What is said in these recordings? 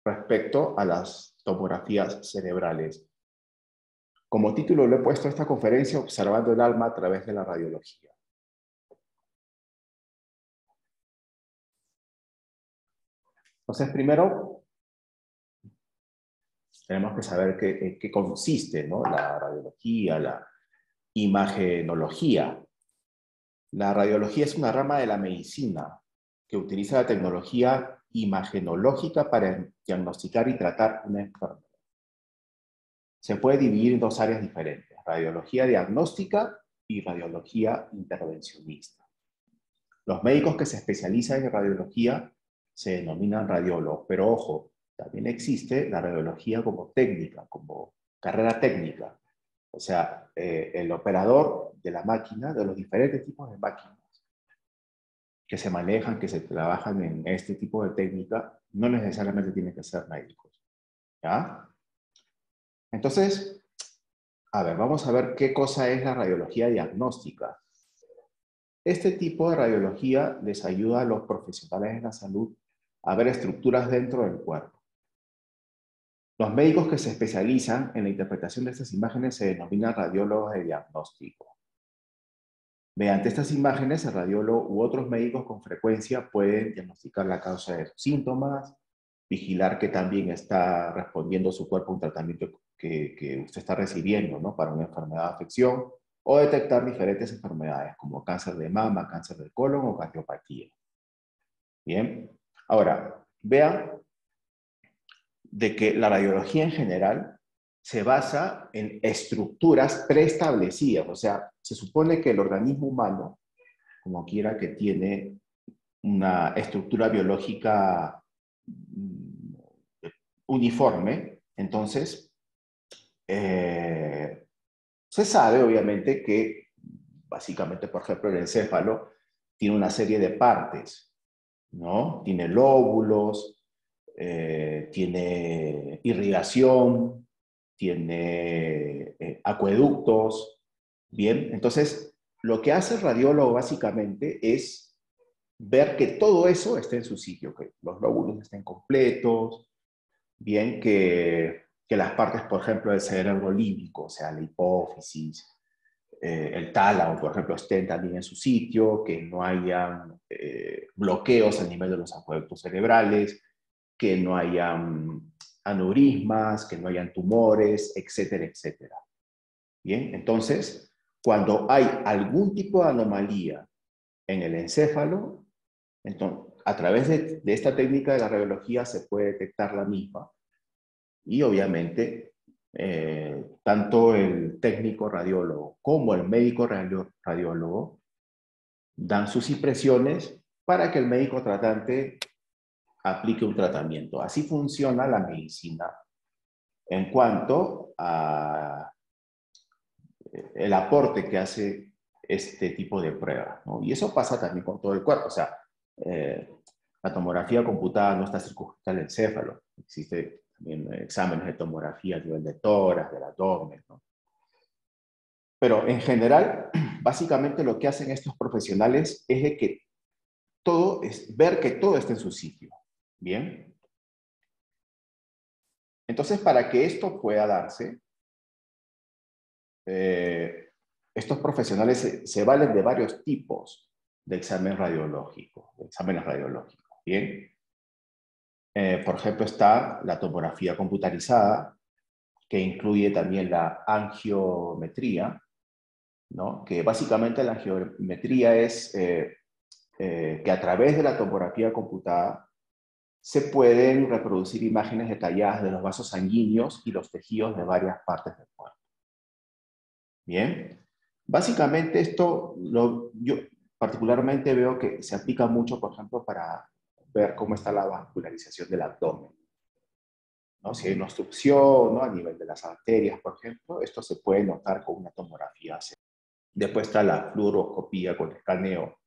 respecto a las tomografías cerebrales. Como título le he puesto a esta conferencia Observando el alma a través de la radiología. Entonces, primero, tenemos que saber en qué consiste, ¿no?, la radiología, la imagenología. La radiología es una rama de la medicina que utiliza la tecnología imagenológica para diagnosticar y tratar una enfermedad. Se puede dividir en dos áreas diferentes: radiología diagnóstica y radiología intervencionista. Los médicos que se especializan en radiología se denominan radiólogos, pero ojo, también existe la radiología como técnica, como carrera técnica. O sea, el operador de la máquina, de los diferentes tipos de máquinas que se manejan, que se trabajan en este tipo de técnica, no necesariamente tienen que ser médicos. ¿Ya? Entonces, a ver, vamos a ver qué cosa es la radiología diagnóstica. Este tipo de radiología les ayuda a los profesionales de la salud a ver estructuras dentro del cuerpo. Los médicos que se especializan en la interpretación de estas imágenes se denominan radiólogos de diagnóstico. Mediante estas imágenes, el radiólogo u otros médicos con frecuencia pueden diagnosticar la causa de sus síntomas, vigilar que también está respondiendo su cuerpo a un tratamiento que usted está recibiendo, ¿no?, para una enfermedad de afección, o detectar diferentes enfermedades como cáncer de mama, cáncer del colon o cardiopatía. Bien, ahora, vean de que la radiología en general se basa en estructuras preestablecidas. O sea, se supone que el organismo humano, como quiera, que tiene una estructura biológica uniforme. Entonces, se sabe obviamente que básicamente, por ejemplo, el encéfalo tiene una serie de partes, ¿no? Tiene lóbulos, tiene irrigación, tiene acueductos. Bien, entonces lo que hace el radiólogo básicamente es ver que todo eso esté en su sitio, que los lóbulos estén completos, bien, que las partes, por ejemplo, del cerebro límbico, o sea, la hipófisis, el tálamo, por ejemplo, estén también en su sitio, que no hayan bloqueos a nivel de los acueductos cerebrales, que no hayan aneurismas, que no hayan tumores, etcétera, etcétera. Bien, entonces, cuando hay algún tipo de anomalía en el encéfalo, entonces, a través de esta técnica de la radiología se puede detectar la misma y obviamente tanto el técnico radiólogo como el médico radiólogo dan sus impresiones para que el médico tratante aplique un tratamiento. Así funciona la medicina en cuanto a el aporte que hace este tipo de pruebas, ¿no? Y eso pasa también con todo el cuerpo. O sea, la tomografía computada no está circunscrita al encéfalo. Existe también exámenes de tomografía a nivel de tórax, del abdomen, ¿no? Pero en general, básicamente lo que hacen estos profesionales es de que ver que todo esté en su sitio. Bien. Entonces, para que esto pueda darse, estos profesionales se valen de varios tipos de exámenes radiológicos, ¿bien? Por ejemplo, está la tomografía computarizada, que incluye también la angiometría, ¿no? Que básicamente la angiometría es que a través de la tomografía computada se pueden reproducir imágenes detalladas de los vasos sanguíneos y los tejidos de varias partes del cuerpo. Bien, básicamente esto yo particularmente veo que se aplica mucho, por ejemplo, para ver cómo está la vascularización del abdomen, ¿no? Si hay una obstrucción, ¿no?, a nivel de las arterias, por ejemplo, esto se puede notar con una tomografía. Después está la fluoroscopía con escaneo,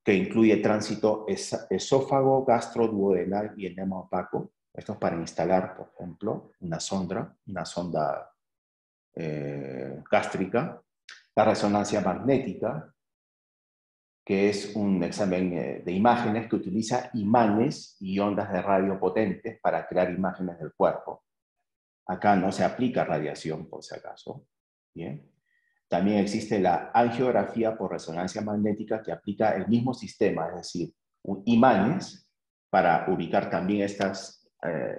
que incluye tránsito esófago, gastroduodenal y enema opaco. Esto es para instalar, por ejemplo, una sonda gástrica. La resonancia magnética, que es un examen de imágenes que utiliza imanes y ondas de radio potentes para crear imágenes del cuerpo. Acá no se aplica radiación, por si acaso. Bien. También existe la angiografía por resonancia magnética, que aplica el mismo sistema, es decir, imanes para ubicar también estas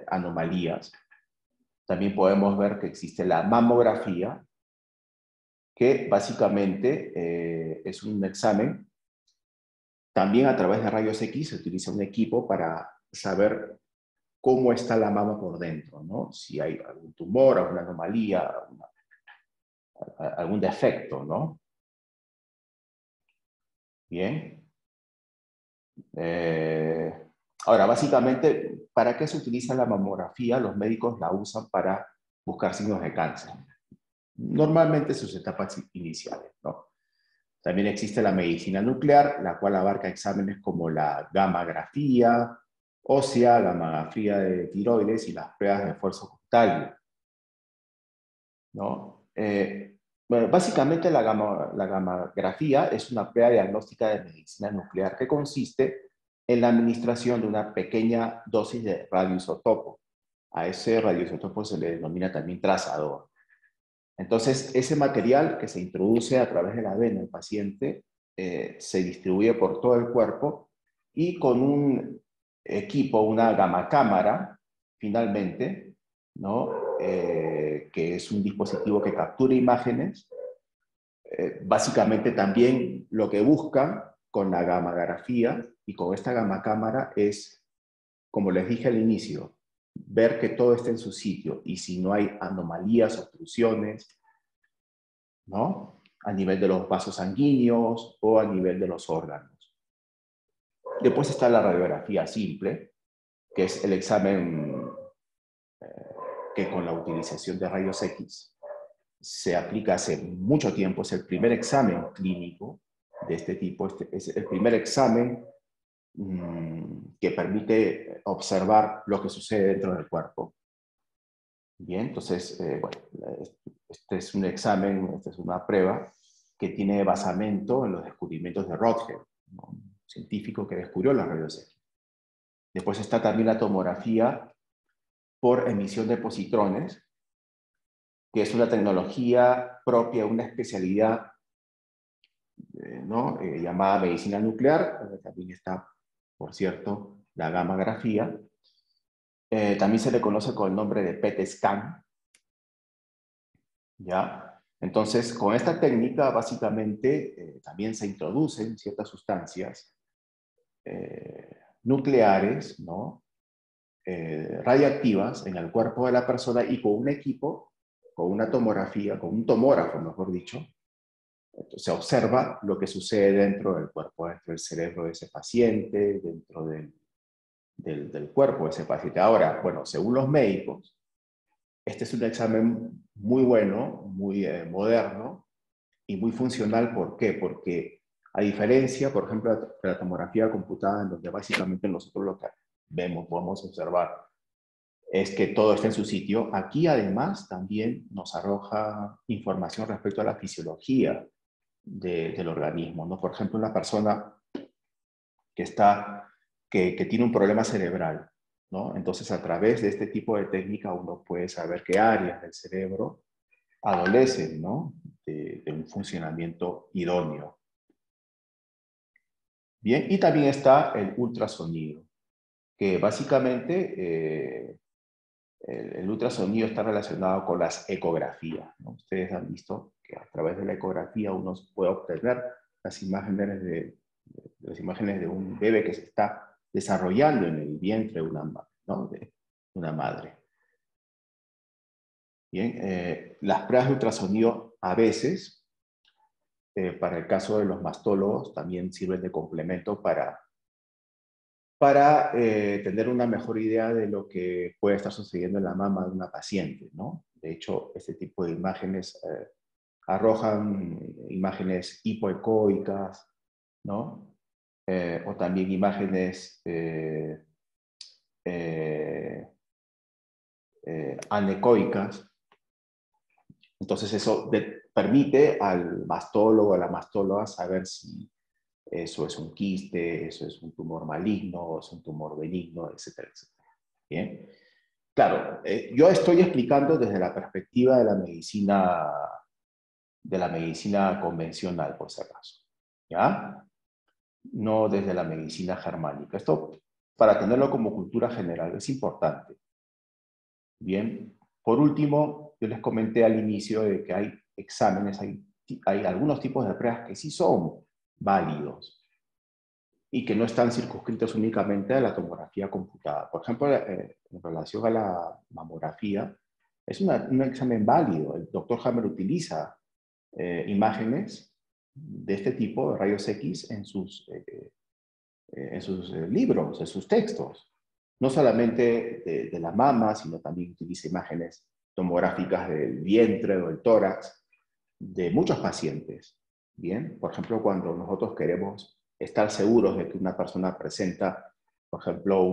anomalías. También podemos ver que existe la mamografía, que básicamente es un examen. También a través de rayos X se utiliza un equipo para saber cómo está la mama por dentro, ¿no? Si hay algún tumor, alguna anomalía, algún defecto, ¿no? Bien. Ahora, básicamente, ¿para qué se utiliza la mamografía? Los médicos la usan para buscar signos de cáncer. Normalmente en sus etapas iniciales, ¿no? También existe la medicina nuclear, la cual abarca exámenes como la gammagrafía ósea, la gammagrafía de tiroides y las pruebas de esfuerzo cutáneo, ¿no? Bueno, básicamente la gammagrafía es una prueba diagnóstica de medicina nuclear que consiste en la administración de una pequeña dosis de radioisótopo. A ese radioisótopo se le denomina también trazador. Entonces, ese material que se introduce a través de la vena del paciente se distribuye por todo el cuerpo y con un equipo, una gamacámara, finalmente, ¿no? Que es un dispositivo que captura imágenes. Básicamente también lo que busca con la gammagrafía y con esta gamacámara es, como les dije al inicio, ver que todo esté en su sitio y si no hay anomalías, obstrucciones, ¿no? A nivel de los vasos sanguíneos o a nivel de los órganos. Después está la radiografía simple, que es el examen que con la utilización de rayos X se aplica hace mucho tiempo. Es el primer examen clínico de este tipo. Es el primer examen que permite observar lo que sucede dentro del cuerpo. Bien, entonces, bueno, este es un examen, esta es una prueba que tiene basamento en los descubrimientos de Röntgen, ¿no? Un científico que descubrió las rayos X. Después está también la tomografía por emisión de positrones, que es una tecnología propia, una especialidad ¿no? Llamada medicina nuclear. También está, por cierto, la gammagrafía. También se le conoce con el nombre de PET scan, ¿ya? Entonces, con esta técnica, básicamente, también se introducen ciertas sustancias nucleares, ¿no? Radiactivas en el cuerpo de la persona y con un equipo, con una tomografía, con un tomógrafo, mejor dicho, entonces, se observa lo que sucede dentro del cuerpo, dentro del cerebro de ese paciente, dentro del cuerpo de ese paciente. Ahora, bueno, según los médicos, este es un examen muy bueno, muy moderno y muy funcional. ¿Por qué? Porque a diferencia, por ejemplo, de la tomografía computada, en donde básicamente nosotros lo que vemos, podemos observar, es que todo está en su sitio, aquí además también nos arroja información respecto a la fisiología del organismo, ¿no? Por ejemplo, una persona que tiene un problema cerebral, ¿no? Entonces, a través de este tipo de técnica uno puede saber qué áreas del cerebro adolecen, ¿no? De un funcionamiento idóneo. Bien, y también está el ultrasonido, que básicamente el ultrasonido está relacionado con las ecografías, ¿no? Ustedes han visto que a través de la ecografía uno puede obtener las imágenes de un bebé que se está desarrollando en el vientre de ¿no? de una madre. Bien, las pruebas de ultrasonido a veces, para el caso de los mastólogos, también sirven de complemento para tener una mejor idea de lo que puede estar sucediendo en la mama de una paciente, ¿no? De hecho, este tipo de imágenes arrojan imágenes hipoecoicas, ¿no? O también imágenes anecoicas. Entonces eso permite al mastólogo o a la mastóloga saber si eso es un quiste, eso es un tumor maligno, es un tumor benigno, etcétera, etcétera. Bien. Claro, yo estoy explicando desde la perspectiva de la medicina convencional, por si acaso, ¿ya? No desde la medicina germánica. Esto, para tenerlo como cultura general, es importante. Bien, por último, yo les comenté al inicio de que hay exámenes, hay algunos tipos de pruebas que sí son válidos y que no están circunscritos únicamente a la tomografía computada. Por ejemplo, en relación a la mamografía, es un examen válido. El doctor Hammer utiliza imágenes de este tipo, de rayos X, en sus libros, en sus textos. No solamente de la mama, sino también utiliza imágenes tomográficas del vientre o del tórax de muchos pacientes. Bien, por ejemplo, cuando nosotros queremos estar seguros de que una persona presenta, por ejemplo,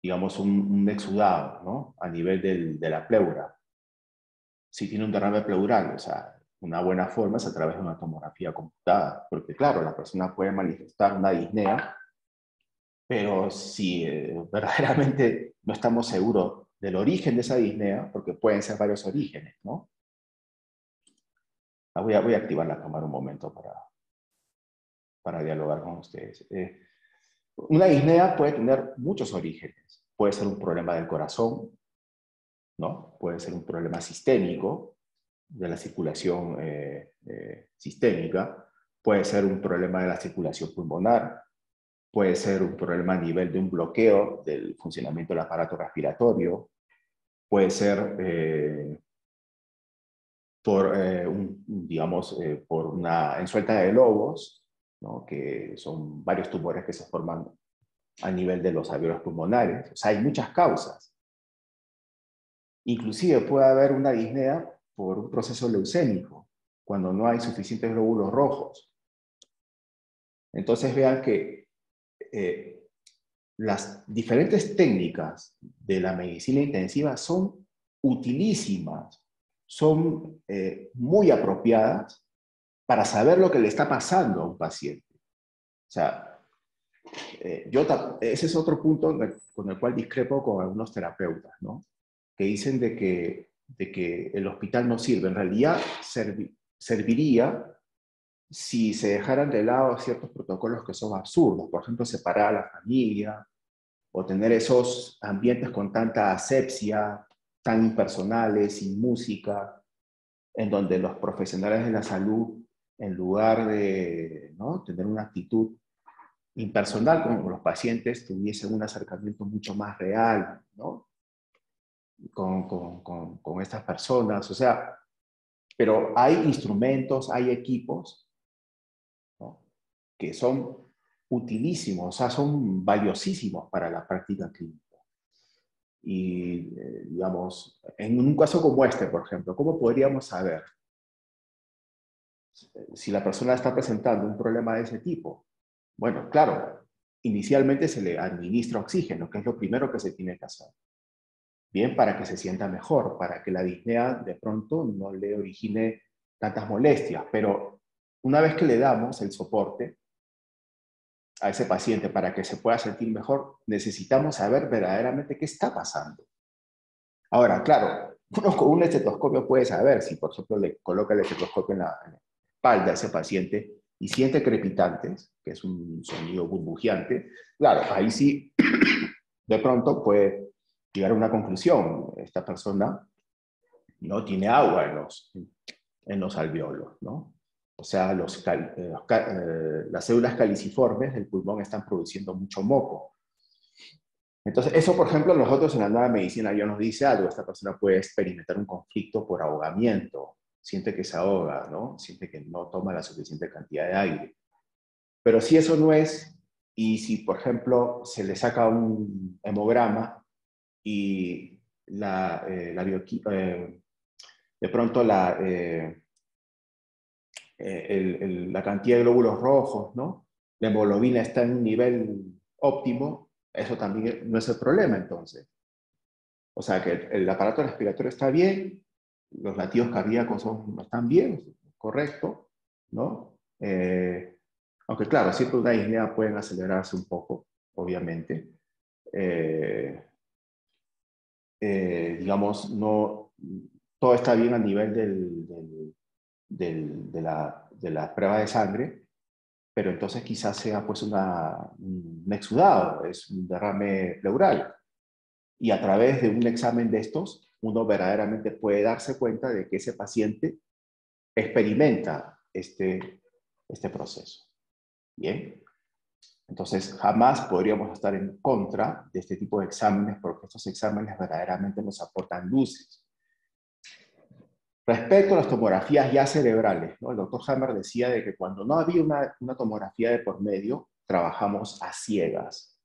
digamos, un exudado, ¿no? A nivel de la pleura. Si tiene un derrame pleural, o sea, una buena forma es a través de una tomografía computada, porque claro, la persona puede manifestar una disnea, pero si verdaderamente no estamos seguros del origen de esa disnea, porque pueden ser varios orígenes, ¿no? Voy a activar la cámara un momento para dialogar con ustedes. Una disnea puede tener muchos orígenes. Puede ser un problema del corazón, ¿no? Puede ser un problema sistémico, de la circulación sistémica. Puede ser un problema de la circulación pulmonar. Puede ser un problema a nivel de un bloqueo del funcionamiento del aparato respiratorio. Puede ser por una ensuelta de lobos, ¿no? Que son varios tumores que se forman a nivel de los alveolos pulmonares. O sea, hay muchas causas. Inclusive puede haber una disnea por un proceso leucémico, cuando no hay suficientes glóbulos rojos. Entonces vean que las diferentes técnicas de la medicina intensiva son utilísimas, son muy apropiadas para saber lo que le está pasando a un paciente. O sea, ese es otro punto con el cual discrepo con algunos terapeutas, ¿no? Que dicen de que el hospital no sirve. En realidad serviría si se dejaran de lado ciertos protocolos que son absurdos. Por ejemplo, separar a la familia o tener esos ambientes con tanta asepsia, tan impersonales, sin música, en donde los profesionales de la salud, en lugar de, ¿no?, tener una actitud impersonal con los pacientes, tuviesen un acercamiento mucho más real, ¿no?, con estas personas. O sea, pero hay instrumentos, hay equipos, ¿no?, que son utilísimos, o sea, son valiosísimos para la práctica clínica. Y, digamos, en un caso como este, por ejemplo, ¿cómo podríamos saber si la persona está presentando un problema de ese tipo? Bueno, claro, inicialmente se le administra oxígeno, que es lo primero que se tiene que hacer. Bien, para que se sienta mejor, para que la disnea de pronto no le origine tantas molestias. Pero una vez que le damos el soporte a ese paciente para que se pueda sentir mejor, necesitamos saber verdaderamente qué está pasando. Ahora, claro, uno con un estetoscopio puede saber si, por ejemplo, le coloca el estetoscopio en la espalda a ese paciente y siente crepitantes, que es un sonido burbujeante. Claro, ahí sí, de pronto puede llegar a una conclusión. Esta persona no tiene agua en los alveolos, ¿no? O sea, las células caliciformes del pulmón están produciendo mucho moco. Entonces, eso, por ejemplo, nosotros en la nueva medicina ya nos dice algo. Esta persona puede experimentar un conflicto por ahogamiento, siente que se ahoga, ¿no? Siente que no toma la suficiente cantidad de aire. Pero si eso no es, y si, por ejemplo, se le saca un hemograma y de pronto la cantidad de glóbulos rojos, ¿no?, la hemoglobina está en un nivel óptimo, eso también no es el problema entonces. O sea que el aparato respiratorio está bien, los latidos cardíacos están bien, correcto, ¿no? Eh, Aunque claro, siempre una disnea pueden acelerarse un poco, obviamente. Eh, digamos, no, todo está bien a nivel de la prueba de sangre, pero entonces quizás sea pues un exudado, es un derrame pleural. Y a través de un examen de estos, uno verdaderamente puede darse cuenta de que ese paciente experimenta este proceso. Bien, entonces jamás podríamos estar en contra de este tipo de exámenes porque estos exámenes verdaderamente nos aportan luces. Respecto a las tomografías ya cerebrales, ¿no? El doctor Hammer decía de que cuando no había una tomografía de por medio, trabajamos a ciegas.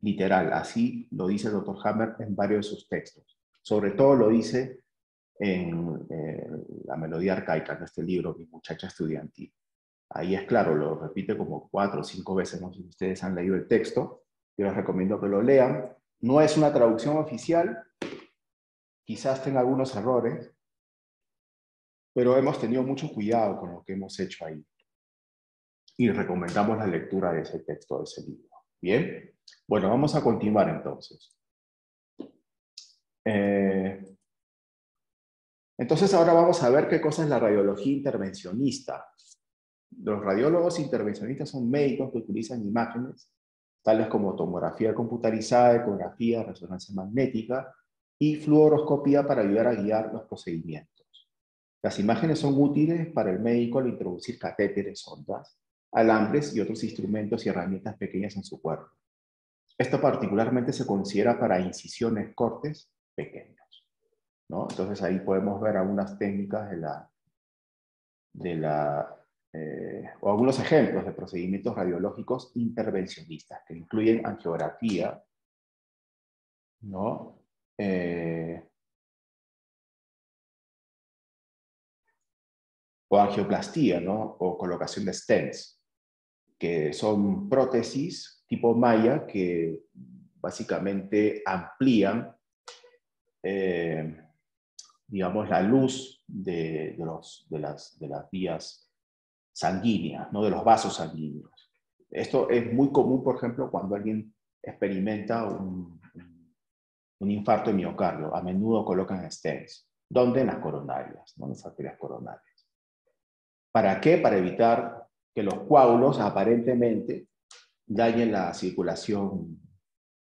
Literal, así lo dice el doctor Hammer en varios de sus textos. Sobre todo lo dice en La melodía arcaica, en este libro, Mi muchacha estudiantil. Ahí es claro, lo repite como 4 o 5 veces, no sé si ustedes han leído el texto, yo les recomiendo que lo lean. No es una traducción oficial, quizás tenga algunos errores, pero hemos tenido mucho cuidado con lo que hemos hecho ahí. Y recomendamos la lectura de ese texto, de ese libro. Bien, bueno, vamos a continuar entonces. Entonces ahora vamos a ver qué cosa es la radiología intervencionista. Los radiólogos intervencionistas son médicos que utilizan imágenes, tales como tomografía computarizada, ecografía, resonancia magnética y fluoroscopía para ayudar a guiar los procedimientos. Las imágenes son útiles para el médico al introducir catéteres, sondas, alambres y otros instrumentos y herramientas pequeñas en su cuerpo. Esto particularmente se considera para incisiones, cortes pequeños, ¿no? Entonces ahí podemos ver algunas técnicas o algunos ejemplos de procedimientos radiológicos intervencionistas que incluyen angiografía, ¿no? O angioplastía, ¿no? O colocación de stents, que son prótesis tipo Maya que básicamente amplían, eh, digamos, la luz de las vías sanguíneas, ¿no? De los vasos sanguíneos. Esto es muy común, por ejemplo, cuando alguien experimenta un infarto de miocardio. A menudo colocan stents. ¿Dónde? En las coronarias, ¿no? En las arterias coronarias. ¿Para qué? Para evitar que los coágulos aparentemente dañen la circulación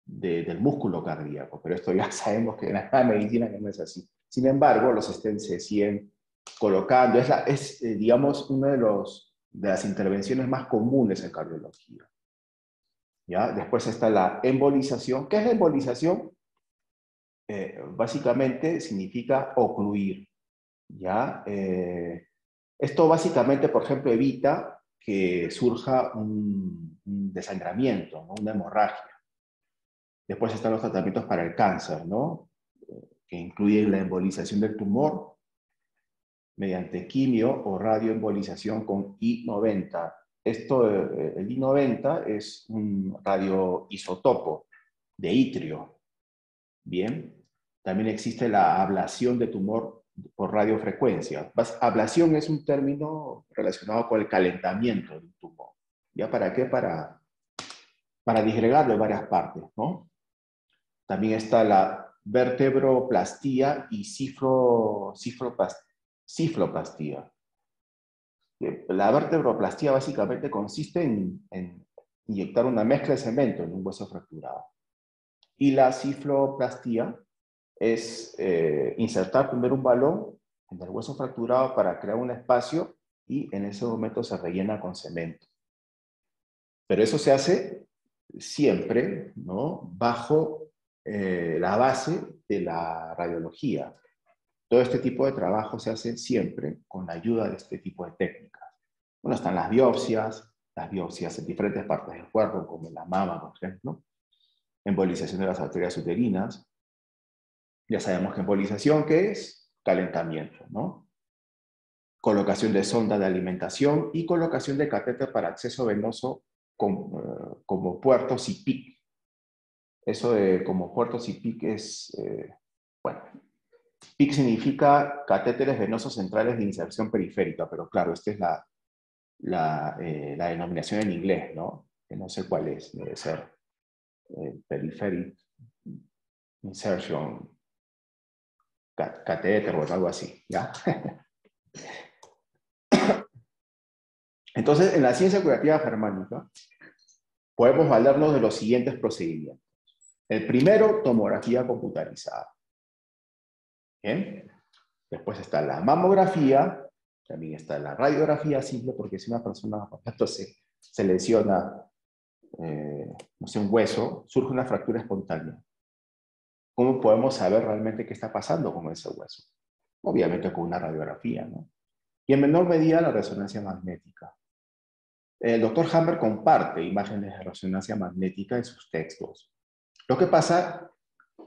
del músculo cardíaco, pero esto ya sabemos que en la medicina no es así. Sin embargo, los stents se siguen colocando, digamos, una de las intervenciones más comunes en cardiología. ¿Ya? Después está la embolización. ¿Qué es la embolización? Básicamente significa ocluir. ¿Ya? Esto básicamente, por ejemplo, evita que surja un desangramiento, ¿no? Una hemorragia. Después están los tratamientos para el cáncer, ¿no? Que incluyen la embolización del tumor mediante quimio o radioembolización con I-90. El I-90 es un radioisotopo de itrio. Bien. También existe la ablación de tumor por radiofrecuencia. Ablación es un término relacionado con el calentamiento del tumor. ¿Ya para qué? Para disgregarlo en varias partes, ¿no? También está la vertebroplastía y cifroplastía. La vertebroplastía básicamente consiste en inyectar una mezcla de cemento en un hueso fracturado. Y la cifroplastía es insertar primero un balón en el hueso fracturado para crear un espacio y en ese momento se rellena con cemento. Pero eso se hace siempre, ¿no? Bajo la base de la radiología. Todo este tipo de trabajo se hace siempre con la ayuda de este tipo de técnicas. Bueno, están las biopsias en diferentes partes del cuerpo, como en la mama, por ejemplo, embolización de las arterias uterinas. Ya sabemos que embolización, ¿qué es? Calentamiento, ¿no? Colocación de sonda de alimentación y colocación de catéter para acceso venoso como puerto CIPIC. Eso de como puerto CIPIC es, bueno, PIC significa catéteres venosos centrales de inserción periférica, pero claro, esta es la denominación en inglés, ¿no? Que no sé cuál es, debe ser Peripheric Insertion Catheter o algo así, ¿ya? Entonces, en la ciencia curativa germánica, podemos valernos de los siguientes procedimientos. El primero, tomografía computarizada. ¿Bien? Después está la mamografía, también está la radiografía simple, porque si una persona, por ejemplo, se lesiona, no sé, un hueso, surge una fractura espontánea. ¿Cómo podemos saber realmente qué está pasando con ese hueso? Obviamente con una radiografía, ¿no? Y en menor medida la resonancia magnética. El doctor Hammer comparte imágenes de resonancia magnética en sus textos. Lo que pasa,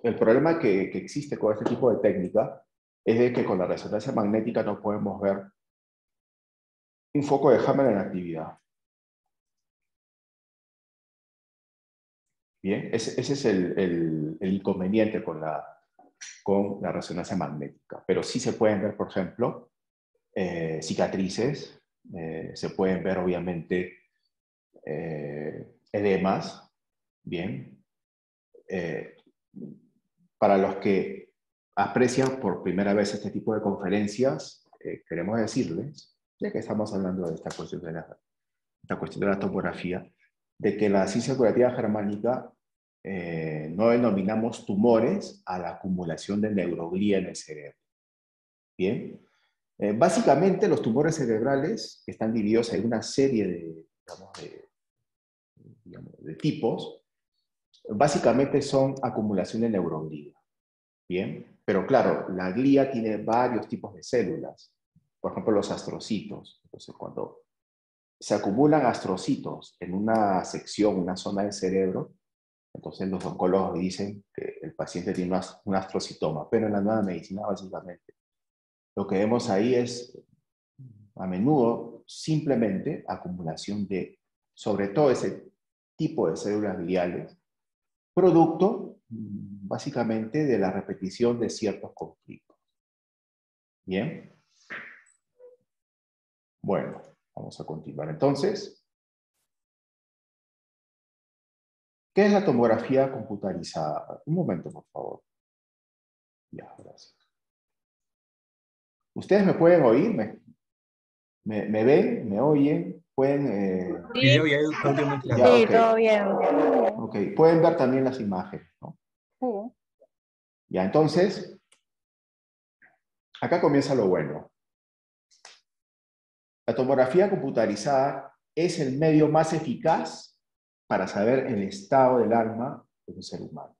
el problema que existe con este tipo de técnica es de que con la resonancia magnética no podemos ver un foco de Hammer en actividad. Bien, ese es el inconveniente con la resonancia magnética. Pero sí se pueden ver, por ejemplo, cicatrices, se pueden ver obviamente edemas, bien. Para los que aprecian por primera vez este tipo de conferencias, queremos decirles, ya que estamos hablando de esta cuestión de la tomografía, de que la ciencia curativa germánica no denominamos tumores a la acumulación de neuroglía en el cerebro. Bien. Básicamente, los tumores cerebrales están divididos en una serie de tipos. Básicamente son acumulación de neuroglía. Bien, pero claro, la glía tiene varios tipos de células. Por ejemplo, los astrocitos. Entonces, cuando se acumulan astrocitos en una sección, una zona del cerebro, entonces los oncólogos dicen que el paciente tiene un astrocitoma. Pero en la nueva medicina, básicamente, lo que vemos ahí es, a menudo, simplemente acumulación de, sobre todo ese tipo de células gliales, producto básicamente de la repetición de ciertos conflictos. Bien. Bueno, vamos a continuar. Entonces, ¿qué es la tomografía computarizada? Un momento, por favor. Ya, gracias. ¿Ustedes me pueden oír? ¿Me ven? ¿Me oyen? ¿Pueden? Sí, Video y audio muy claro. Ya, sí, ok. todo bien. Ok, pueden ver también las imágenes, ¿no? Sí. Ya, entonces, acá comienza lo bueno. La tomografía computarizada es el medio más eficaz para saber el estado del alma de un ser humano.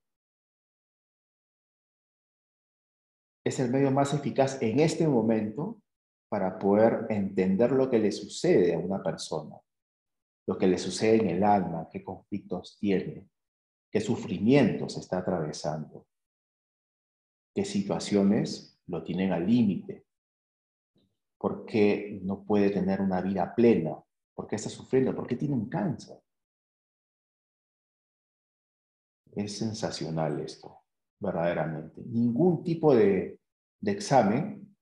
Es el medio más eficaz en este momento para poder entender lo que le sucede a una persona, lo que le sucede en el alma, qué conflictos tiene, qué sufrimientos está atravesando, qué situaciones lo tienen al límite, por qué no puede tener una vida plena, por qué está sufriendo, por qué tiene un cáncer. Es sensacional esto, verdaderamente. Ningún tipo de examen,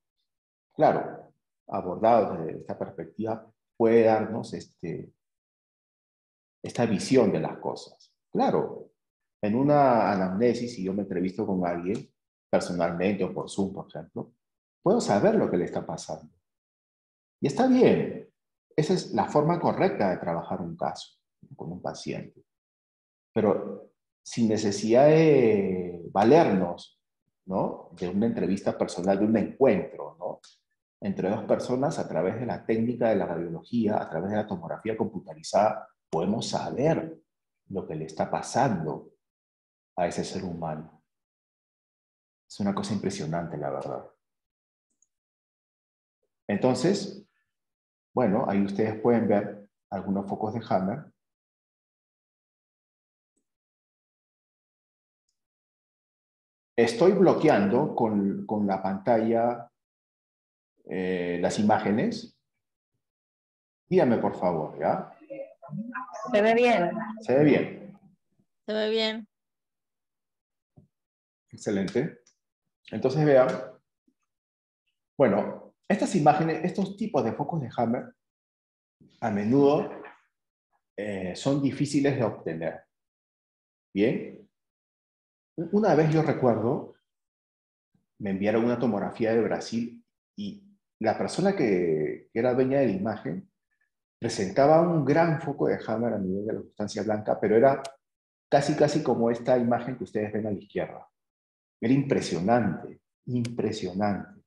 claro, abordado desde esta perspectiva, puede darnos esta visión de las cosas. Claro, en una anamnesis, si yo me entrevisto con alguien, personalmente o por Zoom, por ejemplo, puedo saber lo que le está pasando. Y está bien. Esa es la forma correcta de trabajar un caso con un paciente. Pero sin necesidad de valernos, ¿no?, de una entrevista personal, de un encuentro, ¿no?, entre dos personas a través de la técnica de la radiología, a través de la tomografía computarizada, podemos saber lo que le está pasando a ese ser humano. Es una cosa impresionante, la verdad. Entonces, bueno, ahí ustedes pueden ver algunos focos de Hammer. Estoy bloqueando con la pantalla las imágenes. Dígame, por favor, ¿ya? Se ve bien. ¿Se ve bien? Se ve bien. Excelente. Entonces vean, bueno, estas imágenes, estos tipos de focos de Hammer a menudo son difíciles de obtener. Bien, una vez yo recuerdo, me enviaron una tomografía de Brasil y la persona que era dueña de la imagen presentaba un gran foco de Hammer a nivel de la sustancia blanca, pero era casi como esta imagen que ustedes ven a la izquierda. Era impresionante, impresionante.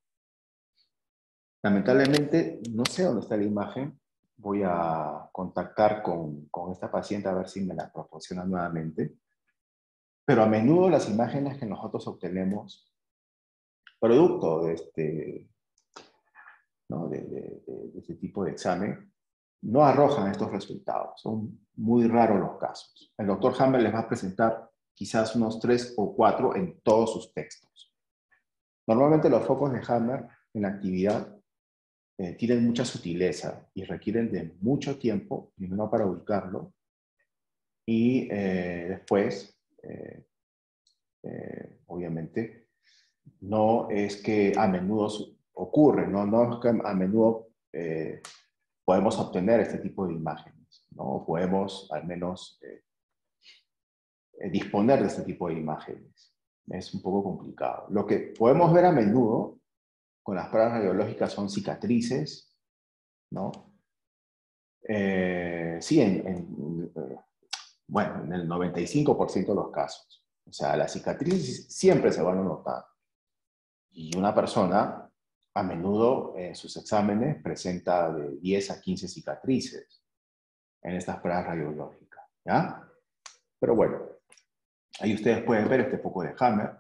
Lamentablemente, no sé dónde está la imagen. Voy a contactar con esta paciente a ver si me la proporciona nuevamente. Pero a menudo las imágenes que nosotros obtenemos, producto de ¿no? de este tipo de examen, no arrojan estos resultados. Son muy raros los casos. El doctor Hammer les va a presentar quizás unos 3 o 4 en todos sus textos. Normalmente los focos de Hammer en la actividad tienen mucha sutileza y requieren de mucho tiempo, primero para ubicarlo, y después, obviamente, no es que a menudo ocurre, no es que a menudo podemos obtener este tipo de imágenes, ¿no? Podemos al menos disponer de este tipo de imágenes. Es un poco complicado. Lo que podemos ver a menudo con las pruebas radiológicas son cicatrices, ¿no? Sí, bueno, en el 95% de los casos. O sea, las cicatrices siempre se van a notar. Y una persona, a menudo en sus exámenes, presenta de 10 a 15 cicatrices en estas pruebas radiológicas, ¿ya? Pero bueno, ahí ustedes pueden ver este foco de Hammer,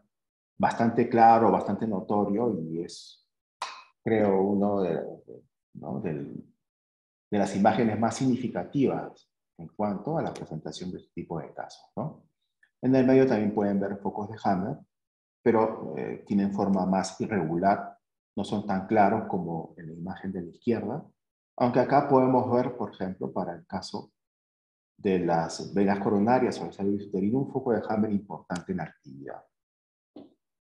bastante claro, bastante notorio, y es, creo, uno ¿no? de las imágenes más significativas en cuanto a la presentación de este tipo de casos, ¿no? En el medio también pueden ver focos de Hammer, pero tienen forma más irregular, no son tan claros como en la imagen de la izquierda, aunque acá podemos ver, por ejemplo, para el caso de las venas coronarias o el cervix uterino, un foco de Hammer importante en la actividad,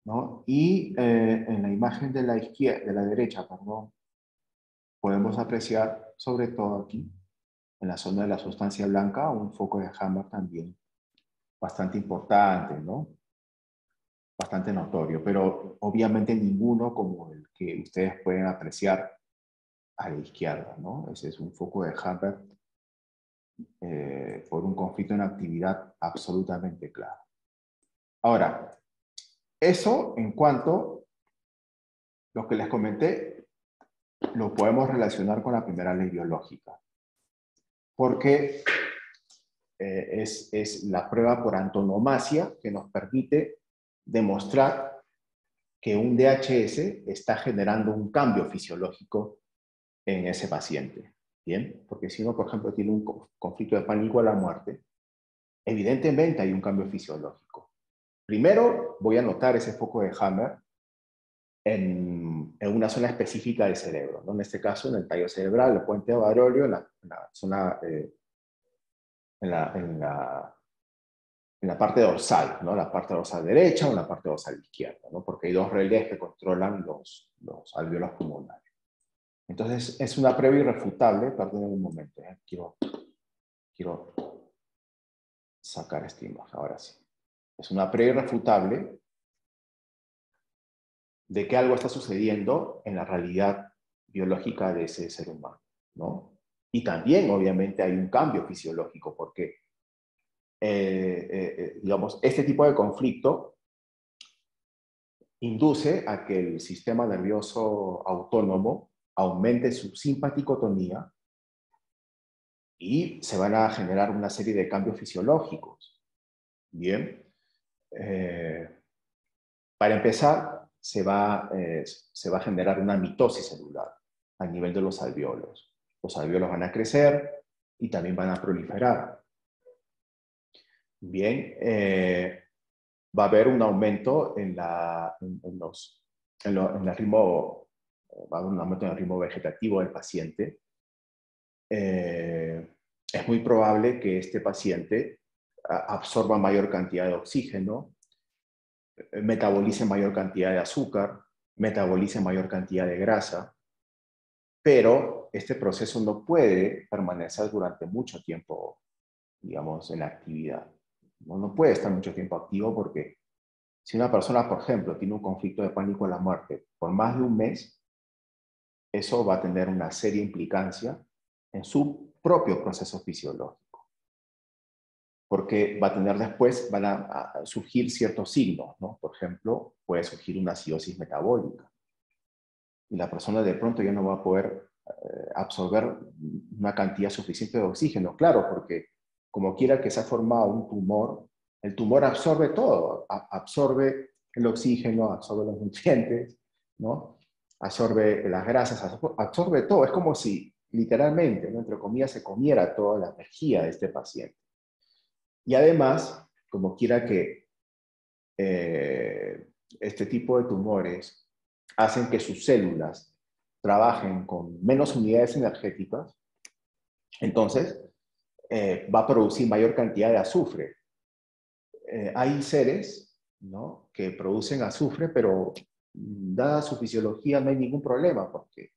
¿no? Y en la imagen de la izquierda, de la derecha, perdón, podemos apreciar, sobre todo aquí, en la zona de la sustancia blanca, un foco de Hammer también bastante importante, ¿no? Bastante notorio, pero obviamente ninguno como el que ustedes pueden apreciar a la izquierda, ¿no? Ese es un foco de Hammer por un conflicto en actividad absolutamente claro. Ahora, eso en cuanto a lo que les comenté, lo podemos relacionar con la primera ley biológica, porque es la prueba por antonomasia que nos permite demostrar que un DHS está generando un cambio fisiológico en ese paciente. ¿Bien? Porque si uno, por ejemplo, tiene un conflicto de pánico a la muerte, evidentemente hay un cambio fisiológico. Primero voy a notar ese foco de Hammer en una zona específica del cerebro, ¿no? En este caso, en el tallo cerebral, el puente de Barolio, en la zona, en la parte dorsal, ¿no? La parte dorsal derecha o la parte dorsal izquierda, ¿no? Porque hay dos relés que controlan los alvéolos pulmonares. Entonces, es una prueba irrefutable, perdón un momento, quiero sacar esta imagen, ahora sí. Es una prueba irrefutable de que algo está sucediendo en la realidad biológica de ese ser humano, ¿no? Y también, obviamente, hay un cambio fisiológico, porque, digamos, este tipo de conflicto induce a que el sistema nervioso autónomo aumente su simpaticotonía y se van a generar una serie de cambios fisiológicos. Bien. Para empezar, se va a generar una mitosis celular a nivel de los alvéolos. Los alvéolos van a crecer y también van a proliferar. Bien, va a haber un aumento en el ritmo, va a haber un aumento en el ritmo vegetativo del paciente. Es muy probable que este paciente absorba mayor cantidad de oxígeno, metabolice mayor cantidad de azúcar, metabolice mayor cantidad de grasa, pero pero este proceso no puede permanecer durante mucho tiempo, digamos, en actividad. No puede estar mucho tiempo activo porque si una persona, por ejemplo, tiene un conflicto de pánico a la muerte por más de un mes, eso va a tener una seria implicancia en su propio proceso fisiológico. Porque va a tener después, van a surgir ciertos signos, ¿no? Por ejemplo, puede surgir una acidosis metabólica. Y la persona de pronto ya no va a poder absorber una cantidad suficiente de oxígeno. Claro, porque como quiera que se ha formado un tumor, el tumor absorbe todo, absorbe el oxígeno, absorbe los nutrientes, ¿no? Absorbe las grasas, absorbe todo. Es como si literalmente, ¿no?, entre comillas, se comiera toda la energía de este paciente. Y además, como quiera que este tipo de tumores hacen que sus células trabajen con menos unidades energéticas, entonces va a producir mayor cantidad de azufre. Hay seres, ¿no?, que producen azufre, pero dada su fisiología no hay ningún problema, porque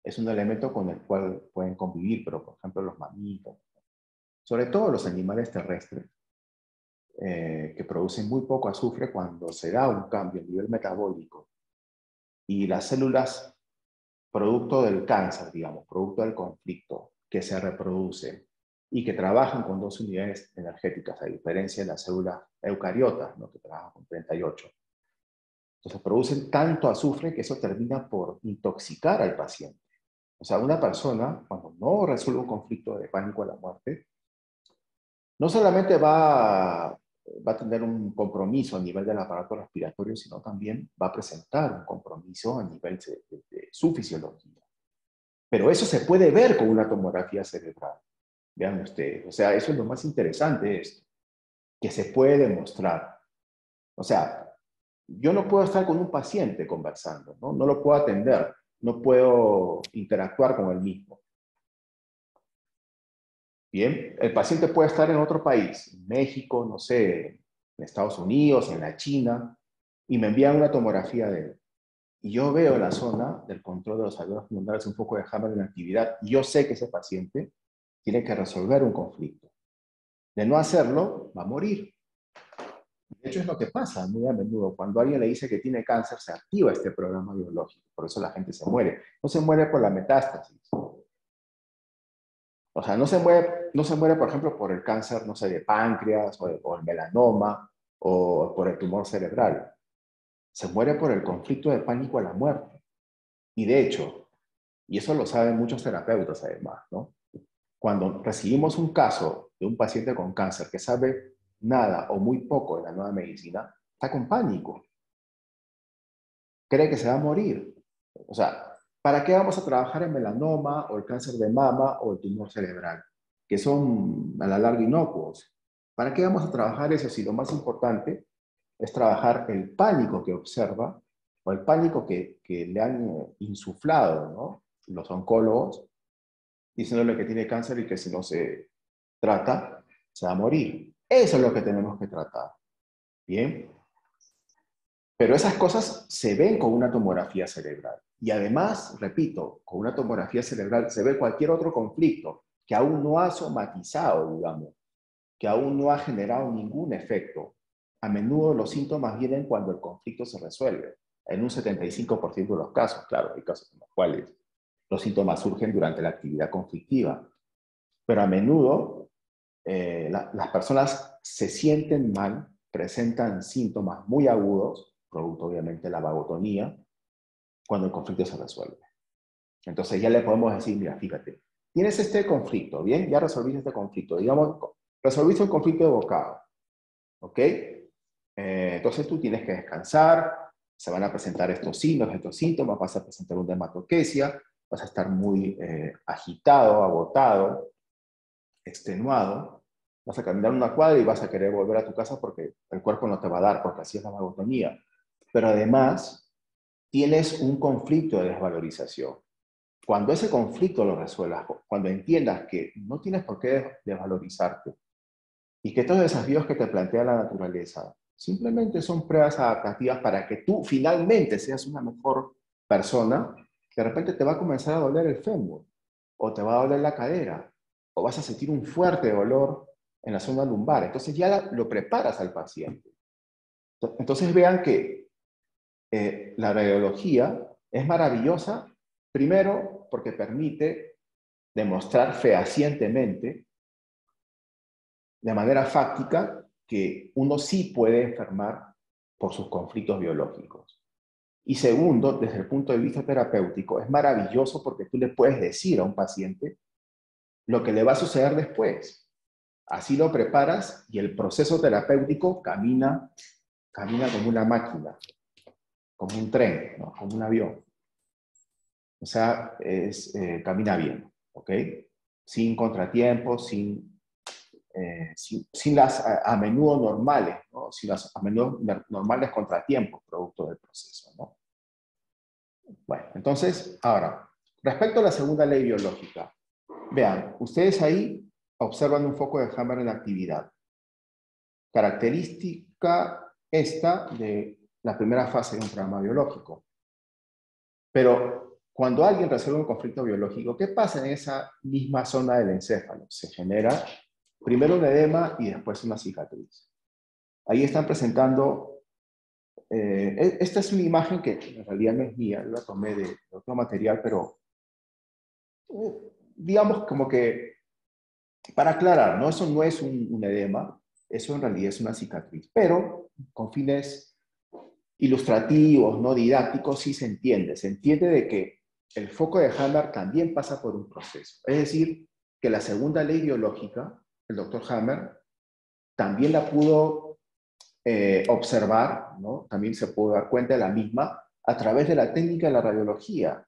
es un elemento con el cual pueden convivir, pero por ejemplo los mamíferos, sobre todo los animales terrestres, que producen muy poco azufre, cuando se da un cambio a nivel metabólico y las células, producto del cáncer, digamos, producto del conflicto, que se reproducen y que trabajan con 2 unidades energéticas, a diferencia de las células eucariotas, ¿no?, que trabajan con 38. Entonces producen tanto azufre que eso termina por intoxicar al paciente. O sea, una persona, cuando no resuelve un conflicto de pánico a la muerte, no solamente va a tener un compromiso a nivel del aparato respiratorio, sino también va a presentar un compromiso a nivel de su fisiología. Pero eso se puede ver con una tomografía cerebral. Vean ustedes, o sea, eso es lo más interesante de esto, que se puede demostrar. O sea, yo no puedo estar con un paciente conversando, ¿no? No lo puedo atender, no puedo interactuar con él mismo. Bien, el paciente puede estar en otro país, en México, no sé, en Estados Unidos, en la China, y me envían una tomografía de él. Y yo veo en la zona del control de los alveolos pulmonares un foco de Hammer en actividad, y yo sé que ese paciente tiene que resolver un conflicto. De no hacerlo, va a morir. De hecho, es lo que pasa muy a menudo. Cuando alguien le dice que tiene cáncer, se activa este programa biológico. Por eso la gente se muere. No se muere por la metástasis. O sea, no se muere, por ejemplo, por el cáncer, no sé, de páncreas, o el melanoma, o por el tumor cerebral. Se muere por el conflicto de pánico a la muerte. Y de hecho, y eso lo saben muchos terapeutas además, ¿no?, cuando recibimos un caso de un paciente con cáncer que sabe nada o muy poco de la nueva medicina, está con pánico. Cree que se va a morir. O sea, ¿para qué vamos a trabajar en melanoma o el cáncer de mama o el tumor cerebral, que son a la larga inocuos? ¿Para qué vamos a trabajar eso si lo más importante es trabajar el pánico que observa o el pánico que le han insuflado, ¿no?, los oncólogos, diciéndole que tiene cáncer y que si no se trata, se va a morir? Eso es lo que tenemos que tratar. ¿Bien? Pero esas cosas se ven con una tomografía cerebral. Y además, repito, con una tomografía cerebral se ve cualquier otro conflicto que aún no ha somatizado, digamos, que aún no ha generado ningún efecto. A menudo los síntomas vienen cuando el conflicto se resuelve. En un 75% de los casos, claro, hay casos en los cuales los síntomas surgen durante la actividad conflictiva. Pero a menudo las personas se sienten mal, presentan síntomas muy agudos, producto obviamente de la vagotonía, cuando el conflicto se resuelve. Entonces ya le podemos decir, mira, fíjate, tienes este conflicto, ¿bien? Ya resolviste este conflicto, digamos, resolviste el conflicto de bocado, ¿ok? Entonces tú tienes que descansar, se van a presentar estos signos, estos síntomas, vas a presentar una hematoquesia, vas a estar muy agitado, agotado, extenuado, vas a caminar una cuadra y vas a querer volver a tu casa porque el cuerpo no te va a dar, porque así es la vagotonía. Pero además, tienes un conflicto de desvalorización. Cuando ese conflicto lo resuelvas, cuando entiendas que no tienes por qué desvalorizarte y que todos los desafíos que te plantea la naturaleza simplemente son pruebas adaptativas para que tú finalmente seas una mejor persona, de repente te va a comenzar a doler el fémur. o te va a doler la cadera, o vas a sentir un fuerte dolor en la zona lumbar. Entonces ya lo preparas al paciente. Entonces vean que la radiología es maravillosa, primero porque permite demostrar fehacientemente, de manera fáctica, que uno sí puede enfermar por sus conflictos biológicos. Y segundo, desde el punto de vista terapéutico, es maravilloso porque tú le puedes decir a un paciente lo que le va a suceder después. Así lo preparas y el proceso terapéutico camina como una máquina, como un tren, ¿no? Como un avión. O sea, camina bien, ¿ok? Sin contratiempos, sin las a menudo normales, ¿no? Sin las a menudo normales contratiempos producto del proceso, ¿no? Bueno, entonces, ahora, respecto a la segunda ley biológica, vean, ustedes ahí observan un foco de Hammer en actividad. Característica esta de la primera fase de un programa biológico. Pero cuando alguien resuelve un conflicto biológico, ¿qué pasa en esa misma zona del encéfalo? Se genera primero un edema y después una cicatriz. Ahí están presentando, esta es una imagen que en realidad no es mía, la tomé de otro material, pero digamos como que para aclarar, ¿no? Eso no es un edema, eso en realidad es una cicatriz, pero con fines ilustrativos, no didácticos, sí se entiende de que el foco de Hammer también pasa por un proceso. Es decir, que la segunda ley biológica, el doctor Hammer, también la pudo observar, ¿no? También se pudo dar cuenta de la misma a través de la técnica de la radiología.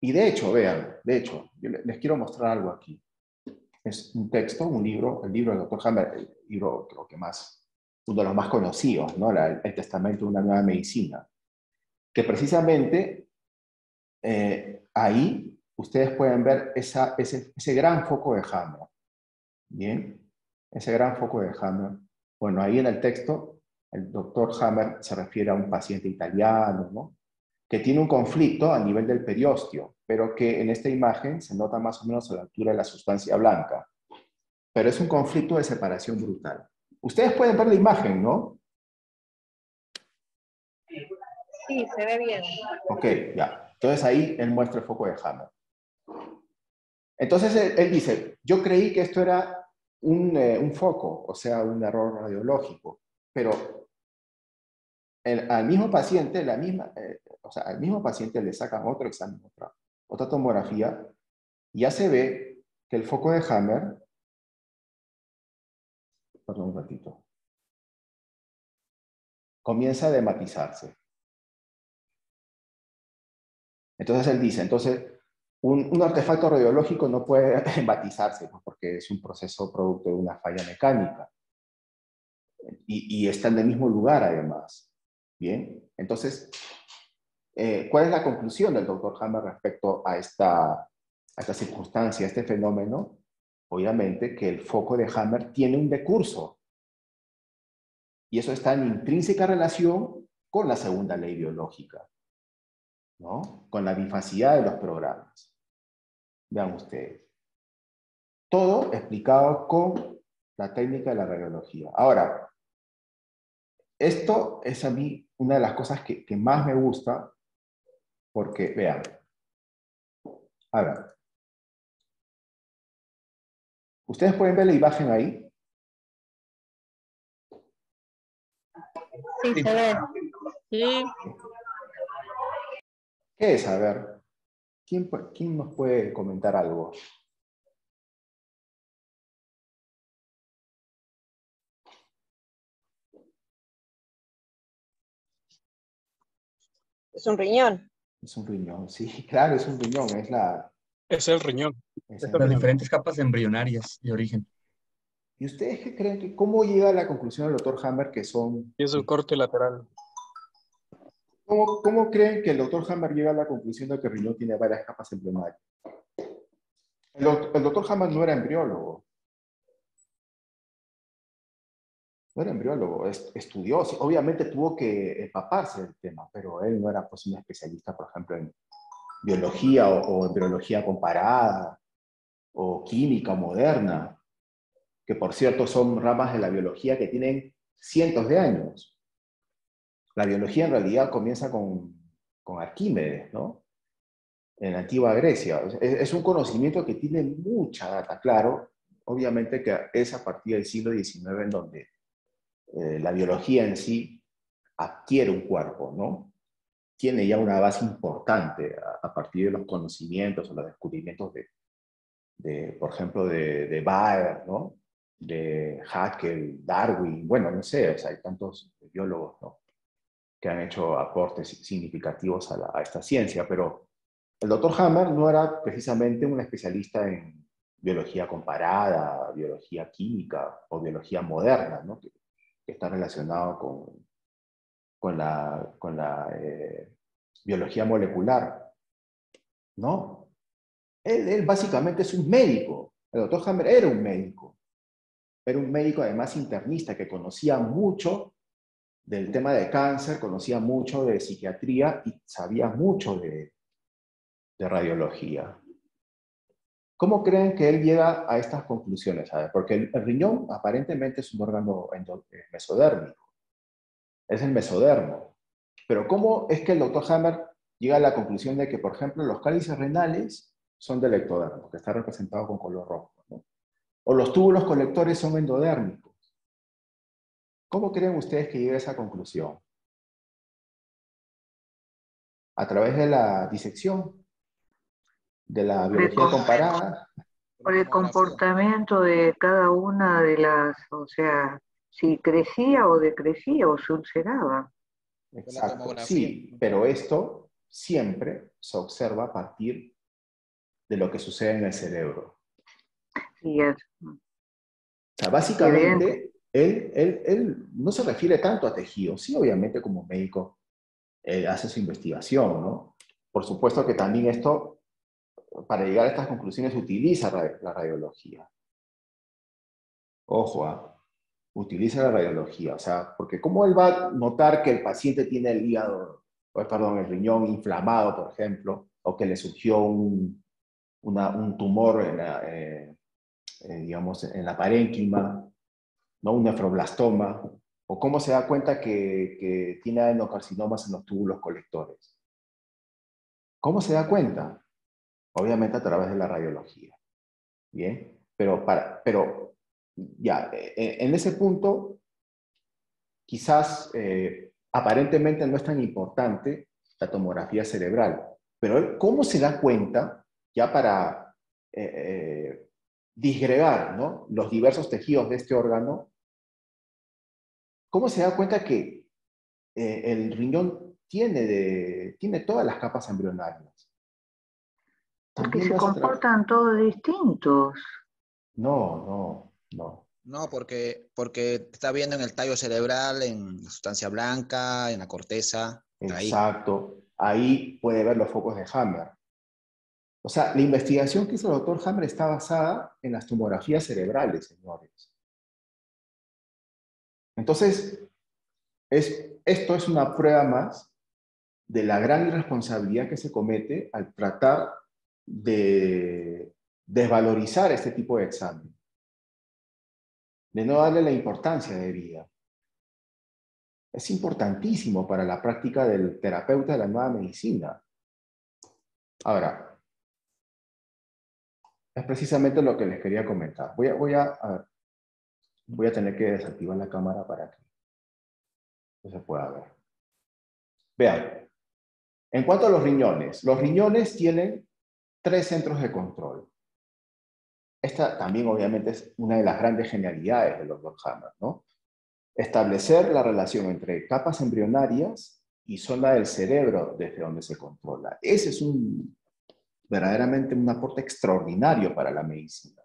Y de hecho, vean, yo les quiero mostrar algo aquí. Es un texto, un libro, el libro del doctor Hammer, el libro creo que uno de los más conocidos, ¿no? El Testamento de una nueva medicina, que precisamente ahí ustedes pueden ver ese gran foco de Hammer. Bien, ese gran foco de Hammer. Bueno, ahí en el texto, el doctor Hammer se refiere a un paciente italiano, ¿no? Que tiene un conflicto a nivel del periósteo, pero que en esta imagen se nota más o menos a la altura de la sustancia blanca. Pero es un conflicto de separación brutal. Ustedes pueden ver la imagen, ¿no? Sí, se ve bien. Ok, ya. Entonces ahí él muestra el foco de Hammer. Entonces él dice, yo creí que esto era un foco, o sea, un error radiológico, pero al mismo paciente, al mismo paciente le sacan otro examen, otra tomografía, y ya se ve que el foco de Hammer, perdón un ratito, comienza a dematizarse. Entonces él dice, un artefacto radiológico no puede dematizarse, pues, porque es un proceso producto de una falla mecánica. Y está en el mismo lugar, además. Bien, entonces, ¿cuál es la conclusión del doctor Hammer respecto a esta circunstancia, a este fenómeno? Obviamente que el foco de Hammer tiene un decurso. Y eso está en intrínseca relación con la segunda ley biológica, ¿no? Con la bifacidad de los programas. Vean ustedes. Todo explicado con la técnica de la radiología. Ahora, esto es a mí una de las cosas que más me gusta, porque, vean, a ver, ustedes pueden ver la imagen ahí. Sí, se ve. Sí. ¿Qué es? A ver, ¿quién nos puede comentar algo? Es un riñón. Es un riñón, sí, claro, es un riñón, Es el riñón. es Es el el Las riñón. riñón. diferentes capas embrionarias de origen. ¿Y ustedes qué creen cómo llega a la conclusión del doctor Hammer Y es el corte lateral. ¿Cómo creen que el doctor Hammer llega a la conclusión de que el riñón tiene varias capas embrionarias? El doctor Hammer no era embriólogo. No era embriólogo, estudió, sí, obviamente tuvo que empaparse del tema, pero él no era pues un especialista, por ejemplo, en biología o embriología comparada, o química moderna, que por cierto son ramas de la biología que tienen cientos de años. La biología en realidad comienza con Arquímedes, ¿no? En la antigua Grecia. Es un conocimiento que tiene mucha data, claro. Obviamente que es a partir del siglo XIX en donde la biología en sí adquiere un cuerpo, ¿no? Tiene ya una base importante a partir de los conocimientos o los descubrimientos por ejemplo, de Baer, ¿no? De Haeckel, Darwin, bueno, no sé, o sea, hay tantos biólogos, ¿no? Que han hecho aportes significativos a esta ciencia, pero el doctor Hammer no era precisamente un especialista en biología comparada, biología química o biología moderna, ¿no? Que está relacionado con la biología molecular. No, él básicamente es un médico. El doctor Hammer era un médico. Era un médico además internista que conocía mucho del tema de cáncer, conocía mucho de psiquiatría y sabía mucho de radiología. ¿Cómo creen que él llega a estas conclusiones? A ver, porque el riñón aparentemente es un órgano mesodérmico. Es el mesodermo. Pero ¿cómo es que el doctor Hammer llega a la conclusión de que, por ejemplo, los cálices renales son del ectodermo, que está representado con color rojo, ¿no? O los túbulos colectores son endodérmicos? ¿Cómo creen ustedes que llega a esa conclusión? ¿A través de la disección? ¿De la biología comparada? Por el comportamiento de cada una de las, o sea, si crecía o decrecía o se ulceraba. Exacto, sí, pero esto siempre se observa a partir de lo que sucede en el cerebro. Sí, es. O sea, básicamente, él no se refiere tanto a tejidos. Sí, obviamente como médico hace su investigación, ¿no? Por supuesto que también esto, para llegar a estas conclusiones, utiliza la radiología. Ojo, utiliza la radiología. O sea, porque ¿cómo él va a notar que el paciente tiene el hígado, el riñón inflamado, por ejemplo, o que le surgió un tumor digamos, en la parénquima, ¿no? Un nefroblastoma? ¿O cómo se da cuenta que tiene adenocarcinomas en los túbulos colectores? ¿Cómo se da cuenta? Obviamente a través de la radiología. ¿Bien? Pero ya, en ese punto, quizás aparentemente no es tan importante la tomografía cerebral, pero ¿cómo se da cuenta, ya para disgregar, ¿no?, los diversos tejidos de este órgano? ¿Cómo se da cuenta que el riñón tiene todas las capas embrionarias? Porque se comportan todos distintos. No. No, porque está viendo en el tallo cerebral, en la sustancia blanca, en la corteza. Exacto. Ahí puede ver los focos de Hammer. O sea, la investigación que hizo el doctor Hammer está basada en las tomografías cerebrales, señores. Entonces, esto es una prueba más de la gran irresponsabilidad que se comete al tratar de desvalorizar este tipo de examen, de no darle la importancia debida. Es importantísimo para la práctica del terapeuta de la nueva medicina. Ahora, es precisamente lo que les quería comentar. Voy a tener que desactivar la cámara para que se pueda ver. Vean, en cuanto a los riñones tienen 3 centros de control. Esta también obviamente es una de las grandes genialidades del doctor Hammer, ¿no? Establecer la relación entre capas embrionarias y zona del cerebro desde donde se controla. Ese es verdaderamente un aporte extraordinario para la medicina.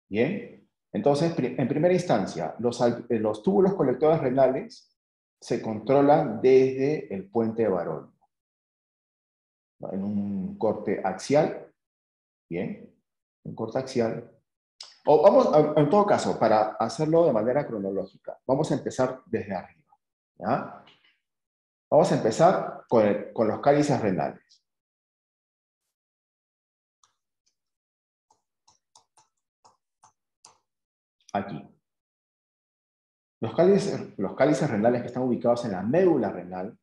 Bien, entonces, en primera instancia, los túbulos colectores renales se controlan desde el puente de Barón, ¿no?, en un corte axial. Bien, un corte axial. O vamos, en todo caso, para hacerlo de manera cronológica, vamos a empezar desde arriba, ¿ya? Vamos a empezar con los cálices renales. aquí. Los cálices renales que están ubicados en la médula renal,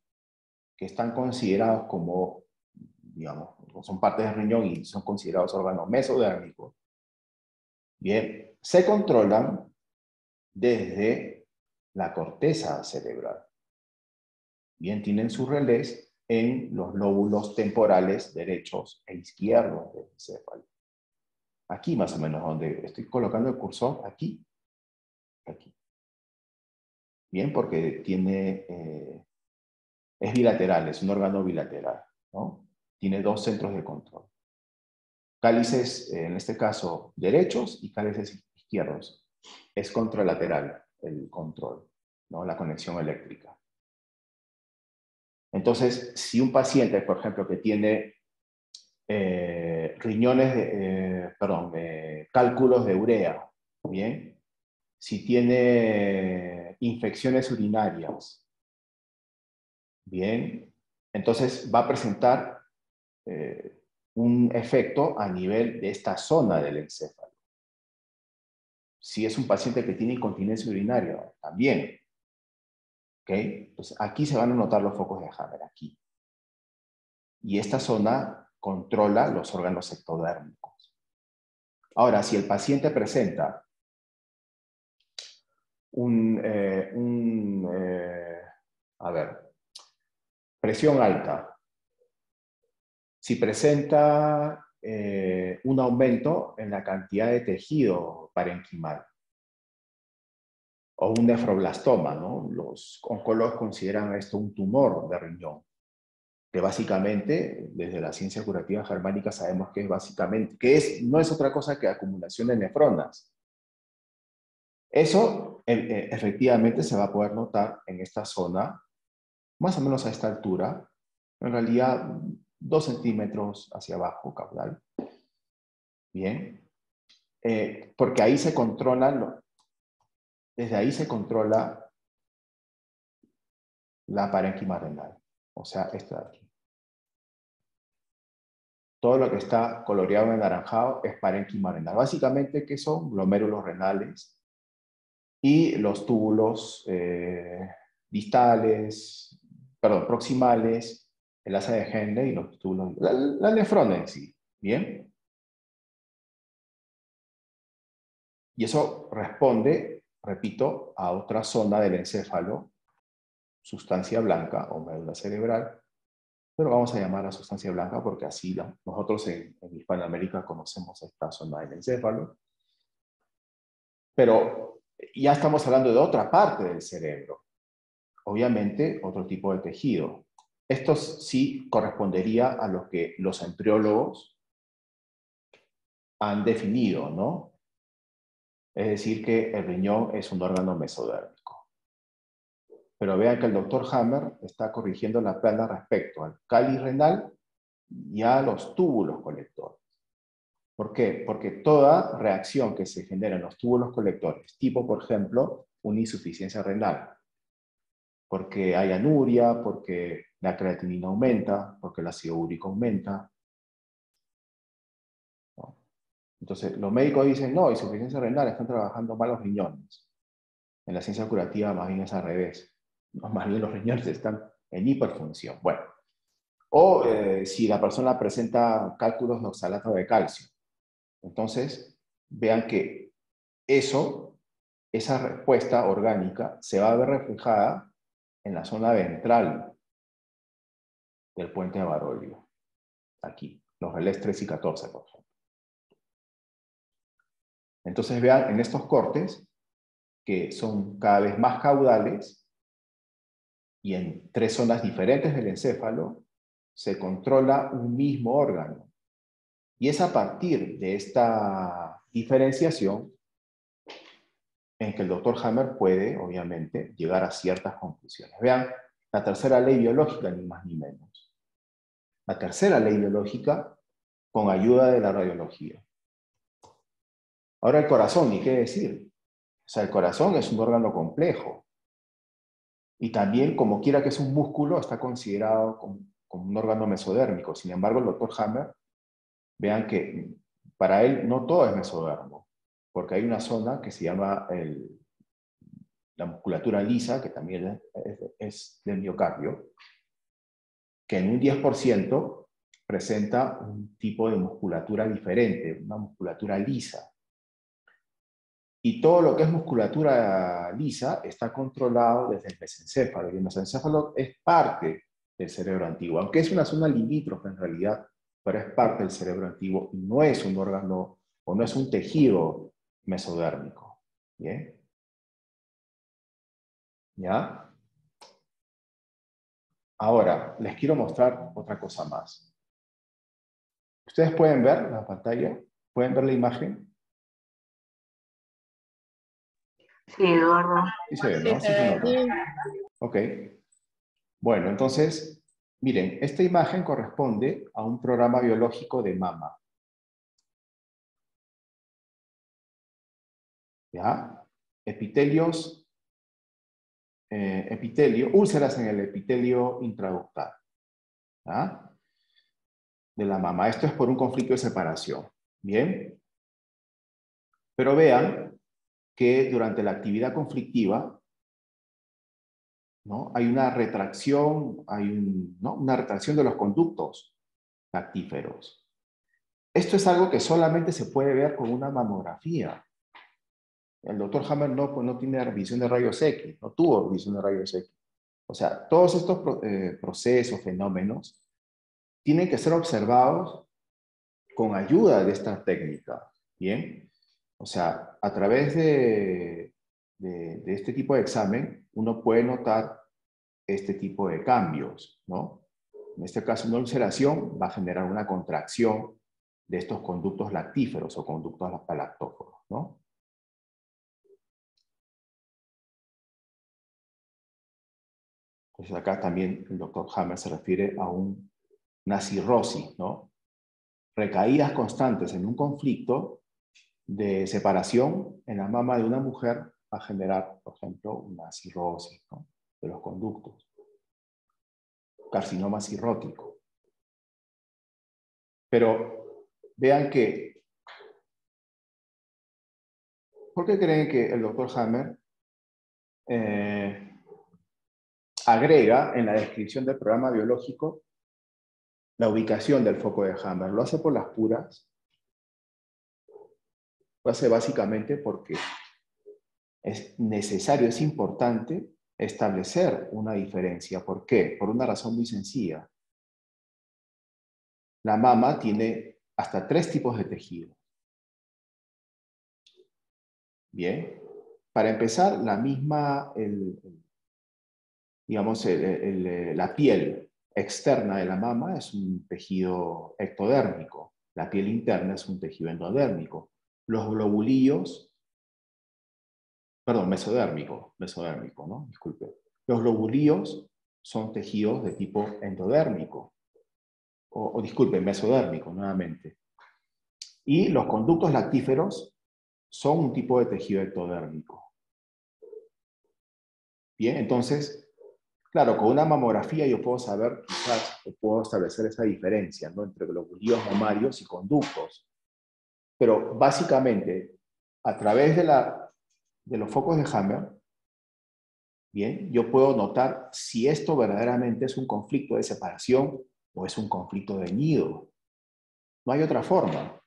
que están considerados como, digamos, son parte del riñón y son considerados órganos mesodérmicos, bien, se controlan desde la corteza cerebral. Bien, tienen sus relés en los lóbulos temporales derechos e izquierdos del encéfalo. Aquí más o menos, donde estoy colocando el cursor, aquí. Aquí. Bien, porque es bilateral, es un órgano bilateral, ¿no? Tiene dos centros de control. Cálices, en este caso, derechos y cálices izquierdos. Es contralateral el control, ¿no? La conexión eléctrica. Entonces, si un paciente, por ejemplo, que tiene cálculos de urea, ¿bien? Si tiene infecciones urinarias, bien, entonces va a presentar un efecto a nivel de esta zona del encéfalo. Si es un paciente que tiene incontinencia urinaria, también. ¿Ok? Entonces aquí se van a notar los focos de Hammer, aquí. Y esta zona controla los órganos ectodérmicos. Ahora, si el paciente presenta presión alta, si presenta un aumento en la cantidad de tejido parenquimal, o un nefroblastoma, ¿no? Los oncólogos consideran esto un tumor de riñón, que básicamente, desde la ciencia curativa germánica sabemos que no es otra cosa que acumulación de nefronas. Eso efectivamente se va a poder notar en esta zona, más o menos a esta altura, en realidad 2 centímetros hacia abajo, caudal. Bien. Porque ahí se controlan, desde ahí se controla la parénquima renal, o sea, esta de aquí. Todo lo que está coloreado en anaranjado es parénquima renal. Básicamente, ¿qué son? Glomérulos renales y los túbulos proximales, el asa de Henle y los túbulos, la nefrona en sí, ¿bien? Y eso responde, repito, a otra zona del encéfalo, sustancia blanca o médula cerebral, pero vamos a llamar a sustancia blanca porque así nosotros en Hispanoamérica conocemos esta zona del encéfalo. Pero ya estamos hablando de otra parte del cerebro. Obviamente, otro tipo de tejido. Esto sí correspondería a lo que los embriólogos han definido, ¿no? Es decir, que el riñón es un órgano mesodérmico. Pero vean que el doctor Hammer está corrigiendo la plana respecto al cáliz renal y a los túbulos colectores. ¿Por qué? Porque toda reacción que se genera en los túbulos colectores, tipo, por ejemplo, una insuficiencia renal, porque hay anuria, porque la creatinina aumenta, porque el ácido úrico aumenta, ¿no? Entonces, los médicos dicen, no, insuficiencia renal, están trabajando mal los riñones. En la ciencia curativa más bien es al revés. No, más bien los riñones están en hiperfunción. Bueno, o si la persona presenta cálculos de oxalato de calcio, entonces vean que esa respuesta orgánica se va a ver reflejada en la zona ventral del puente de Barolio. Aquí, los relés 3 y 14, por ejemplo. Entonces vean en estos cortes que son cada vez más caudales y en 3 zonas diferentes del encéfalo se controla un mismo órgano. Y es a partir de esta diferenciación en que el doctor Hammer puede, obviamente, llegar a ciertas conclusiones. Vean, la tercera ley biológica, ni más ni menos. La tercera ley biológica con ayuda de la radiología. Ahora el corazón, ni qué decir. O sea, el corazón es un órgano complejo. Y también, como quiera que es un músculo, está considerado como un órgano mesodérmico. Sin embargo, el doctor Hammer, vean que para él no todo es mesodérmico. porque hay una zona que se llama la musculatura lisa, que también es del miocardio, que en un 10% presenta un tipo de musculatura diferente, una musculatura lisa. Y todo lo que es musculatura lisa está controlado desde el mesencéfalo, y el mesencéfalo es parte del cerebro antiguo, aunque es una zona limítrofe en realidad, pero es parte del cerebro antiguo y no es un órgano o no es un tejido mesodérmico. ¿Bien? ¿Ya? Ahora, les quiero mostrar otra cosa más. ¿Ustedes pueden ver la pantalla? ¿Pueden ver la imagen? Sí, Eduardo. Sí se ve, Sí, ¿no? se Sí se ve. nota. Ok. Bueno, entonces, miren, esta imagen corresponde a un programa biológico de mama. ¿Ya? Epitelios, úlceras en el epitelio intraductal. ¿Ya? De la mama. Esto es por un conflicto de separación. ¿Bien? Pero vean que durante la actividad conflictiva, ¿no? Hay una retracción, ¿no? Una retracción de los conductos lactíferos. Esto es algo que solamente se puede ver con una mamografía. El doctor Hammer no tiene visión de rayos X, no tuvo visión de rayos X. O sea, todos estos procesos, fenómenos, tienen que ser observados con ayuda de esta técnica. ¿Bien? O sea, a través de este tipo de examen, uno puede notar este tipo de cambios, ¿no? En este caso, una ulceración va a generar una contracción de estos conductos lactíferos o conductos lactóforos, ¿no? Entonces acá también el doctor Hammer se refiere a una cirrosis, ¿no? Recaídas constantes en un conflicto de separación en la mama de una mujer va a generar, por ejemplo, una cirrosis, ¿no? De los conductos. Carcinoma cirrótico. Pero vean que, ¿por qué creen que el doctor Hammer agrega en la descripción del programa biológico la ubicación del foco de Hammer? ¿Lo hace por las puras? Lo hace básicamente porque es necesario, es importante establecer una diferencia. ¿Por qué? Por una razón muy sencilla. La mama tiene hasta 3 tipos de tejido. Bien. Para empezar, la misma, digamos, la piel externa de la mama es un tejido ectodérmico. La piel interna es un tejido endodérmico. Los globulillos, perdón, mesodérmico, ¿no? Disculpe. Los globulillos son tejidos de tipo endodérmico. O disculpe, mesodérmico, nuevamente. Y los conductos lactíferos son un tipo de tejido ectodérmico. Bien, entonces, claro, con una mamografía yo puedo saber, quizás, puedo establecer esa diferencia, ¿no? Entre globulillos mamarios y conductos. Pero básicamente, a través de los focos de Hammer, bien, yo puedo notar si esto verdaderamente es un conflicto de separación o es un conflicto de nido. No hay otra forma,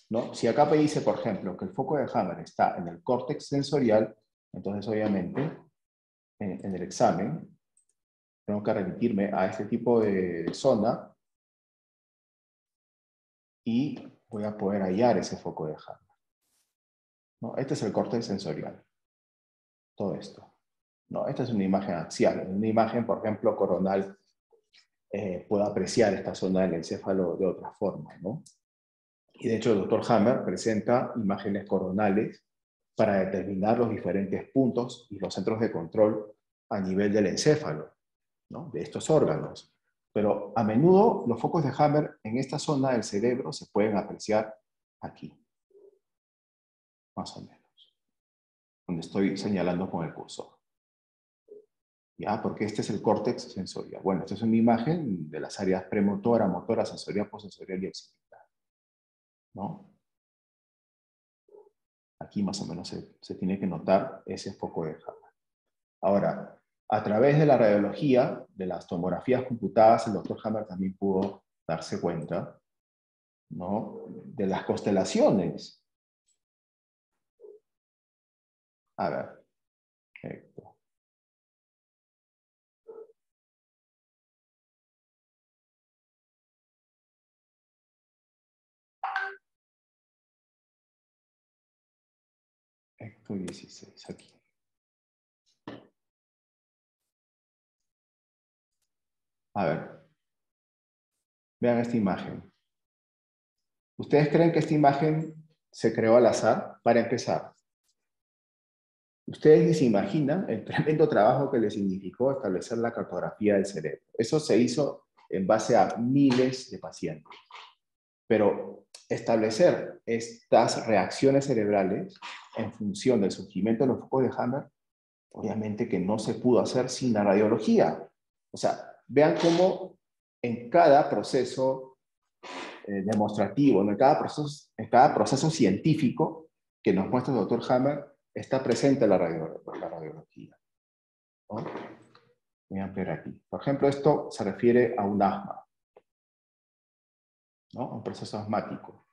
¿no? Si acá me dice, por ejemplo, que el foco de Hammer está en el córtex sensorial, entonces obviamente en el examen tengo que remitirme a este tipo de zona y voy a poder hallar ese foco de Hammer, ¿no? Este es el córtex sensorial. Todo esto. No, esta es una imagen axial. En una imagen, por ejemplo, coronal, puedo apreciar esta zona del encéfalo de otra forma, ¿no? Y de hecho el doctor Hammer presenta imágenes coronales para determinar los diferentes puntos y los centros de control a nivel del encéfalo, ¿no? De estos órganos. Pero a menudo los focos de Hammer en esta zona del cerebro se pueden apreciar aquí, más o menos, donde estoy señalando con el cursor. ¿Ya? Porque este es el córtex sensorial. Bueno, esta es una imagen de las áreas premotora, motora, sensorial, posensorial y occipital, ¿no? Aquí más o menos se tiene que notar ese foco de Hammer. Ahora, a través de la radiología, de las tomografías computadas, el doctor Hammer también pudo darse cuenta, ¿no?, de las constelaciones. A ver. Perfecto. Esto 16, aquí. A ver. Vean esta imagen. ¿Ustedes creen que esta imagen se creó al azar? Para empezar, ustedes ni se imaginan el tremendo trabajo que le significó establecer la cartografía del cerebro. Eso se hizo en base a miles de pacientes. Pero establecer estas reacciones cerebrales en función del surgimiento de los focos de Hammer, obviamente que no se pudo hacer sin la radiología. O sea, vean cómo en cada proceso demostrativo, en cada proceso científico que nos muestra el doctor Hammer, está presente la radiología, ¿no? Voy a ampliar aquí. Por ejemplo, esto se refiere a un asma, ¿no? Un proceso asmático.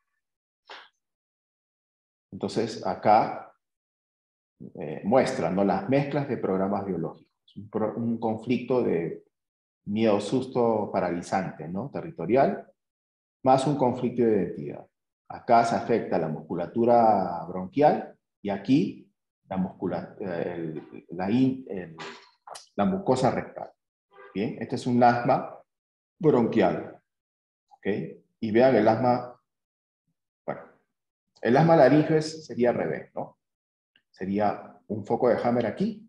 Entonces, acá muestran, ¿no?, las mezclas de programas biológicos. Un conflicto de miedo, susto paralizante, ¿no?, territorial, más un conflicto de identidad. Acá se afecta la musculatura bronquial y aquí la mucosa rectal. Bien, este es un asma bronquial. ¿Ok? Y vean el asma, bueno, el asma laríngeo sería al revés, ¿no? Sería un foco de Hammer aquí,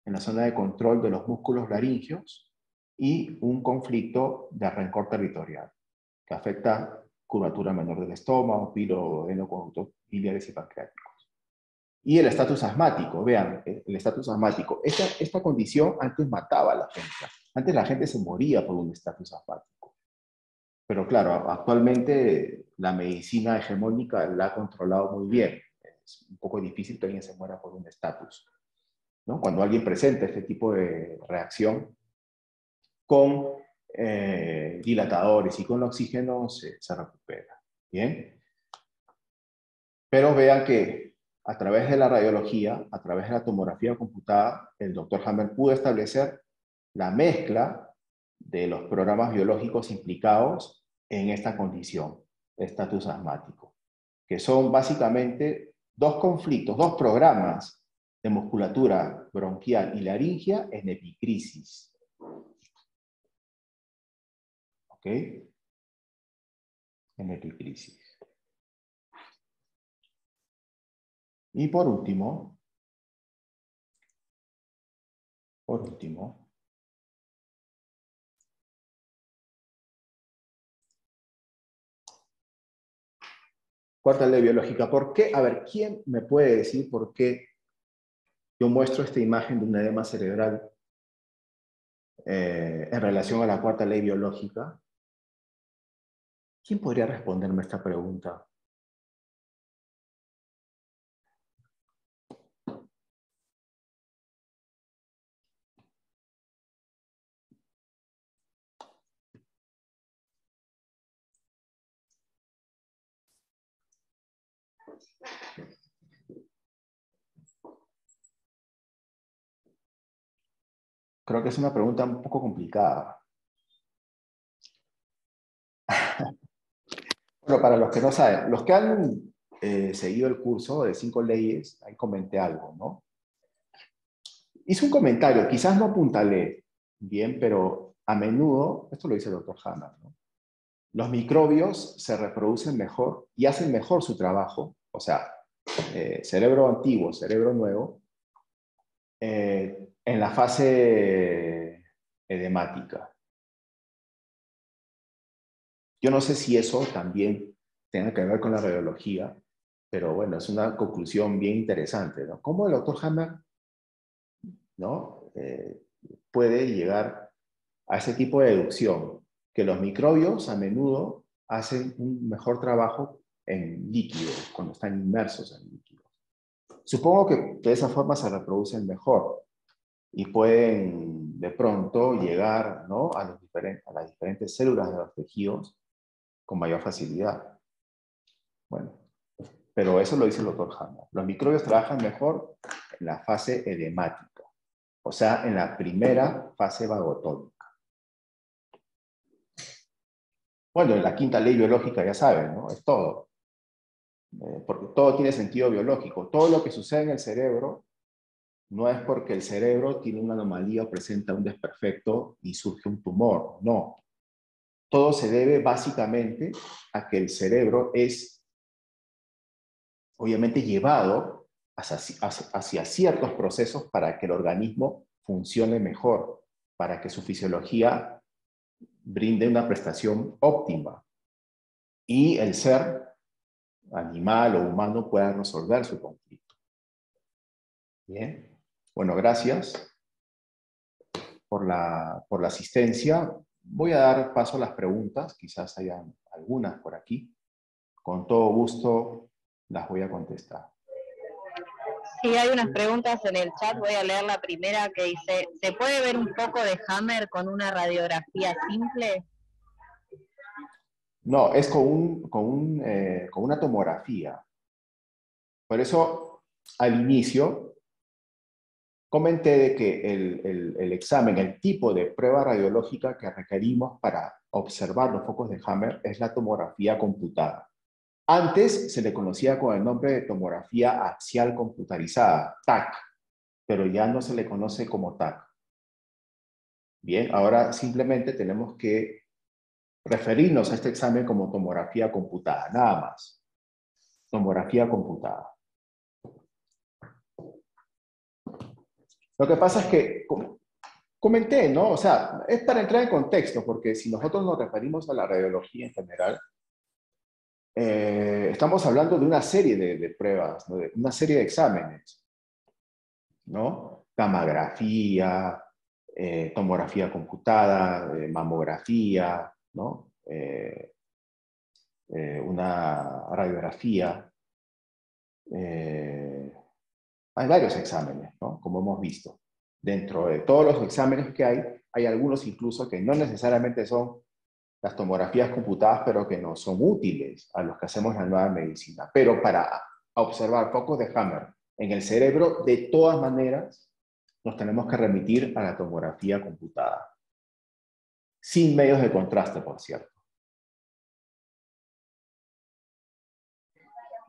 en la zona de control de los músculos laringeos, y un conflicto de rencor territorial, que afecta curvatura menor del estómago, piloenoconductos biliares y pancreáticos. Y el estatus asmático, vean, el estatus asmático. Esta condición antes mataba a la gente. Antes la gente se moría por un estatus asmático. Pero claro, actualmente la medicina hegemónica la ha controlado muy bien. Es un poco difícil que alguien se muera por un estatus, ¿no? Cuando alguien presenta este tipo de reacción con dilatadores y con oxígeno, se recupera. ¿Bien? Pero vean que a través de la radiología, a través de la tomografía computada, el doctor Hammer pudo establecer la mezcla de los programas biológicos implicados en esta condición, estatus asmático, que son básicamente dos conflictos, dos programas de musculatura bronquial y laringea en epicrisis. ¿Ok? En epicrisis. Y por último, cuarta ley biológica. ¿Por qué? A ver, ¿quién me puede decir por qué yo muestro esta imagen de un edema cerebral en relación a la cuarta ley biológica? ¿Quién podría responderme esta pregunta? Creo que es una pregunta un poco complicada. Bueno, para los que no saben, los que han seguido el curso de 5 leyes, ahí comenté algo, ¿no? Hice un comentario, quizás no apuntalé bien, pero a menudo, esto lo dice el doctor Hammer, ¿no?, los microbios se reproducen mejor y hacen mejor su trabajo, o sea, cerebro antiguo, cerebro nuevo, en la fase edemática. Yo no sé si eso también tenga que ver con la radiología, pero bueno, es una conclusión bien interesante, ¿no? ¿Cómo el doctor Hammer, ¿no?, puede llegar a ese tipo de deducción? Que los microbios a menudo hacen un mejor trabajo en líquido, cuando están inmersos en líquido. Supongo que de esa forma se reproducen mejor y pueden de pronto llegar, ¿no?, a las diferentes células de los tejidos con mayor facilidad. Bueno, pero eso lo dice el doctor Hammer. Los microbios trabajan mejor en la fase edemática, o sea, en la primera fase vagotónica. Bueno, la quinta ley biológica ya saben, ¿no? Es todo. Porque todo tiene sentido biológico. Todo lo que sucede en el cerebro no es porque el cerebro tiene una anomalía o presenta un desperfecto y surge un tumor. No. Todo se debe básicamente a que el cerebro es obviamente llevado hacia ciertos procesos para que el organismo funcione mejor, para que su fisiología brinde una prestación óptima y el ser animal o humano pueda resolver su conflicto. Bien. Bueno, gracias por la asistencia. Voy a dar paso a las preguntas, quizás hayan algunas por aquí. Con todo gusto las voy a contestar. Sí, hay unas preguntas en el chat. Voy a leer la primera que dice, ¿se puede ver un poco de Hammer con una radiografía simple? No, es con una tomografía. Por eso, al inicio, comenté de que el examen, el tipo de prueba radiológica que requerimos para observar los focos de Hammer es la tomografía computada. Antes se le conocía con el nombre de tomografía axial computarizada, TAC, pero ya no se le conoce como TAC. Bien, ahora simplemente tenemos que referirnos a este examen como tomografía computada, nada más. Tomografía computada. Lo que pasa es que, como comenté, ¿no? O sea, es para entrar en contexto, porque si nosotros nos referimos a la radiología en general, estamos hablando de una serie de pruebas, ¿no?, de una serie de exámenes, ¿no? Gammagrafía, tomografía computada, mamografía, ¿no? Una radiografía. Hay varios exámenes, ¿no?, como hemos visto. Dentro de todos los exámenes que hay algunos incluso que no necesariamente son las tomografías computadas, pero que no son útiles a los que hacemos la nueva medicina. Pero para observar focos de Hammer en el cerebro, de todas maneras, nos tenemos que remitir a la tomografía computada. Sin medios de contraste, por cierto.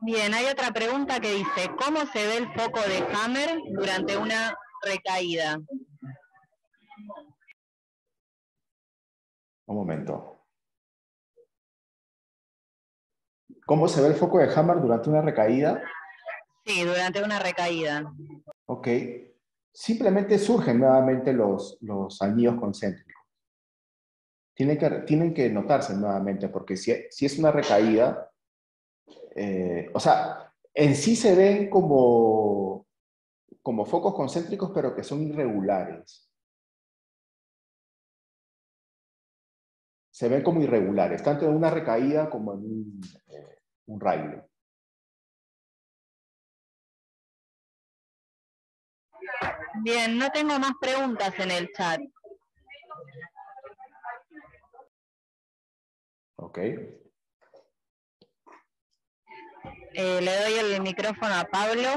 Bien, hay otra pregunta que dice, ¿cómo se ve el foco de Hammer durante una recaída? Un momento. ¿Cómo se ve el foco de Hammer durante una recaída? Sí, durante una recaída. Ok. Simplemente surgen nuevamente los anillos concéntricos. Tienen que notarse nuevamente, porque si es una recaída, o sea, en sí se ven como focos concéntricos, pero que son irregulares. Se ven como irregulares, tanto en una recaída como en un raile. Bien, no tengo más preguntas en el chat. Ok. Le doy el micrófono a Pablo.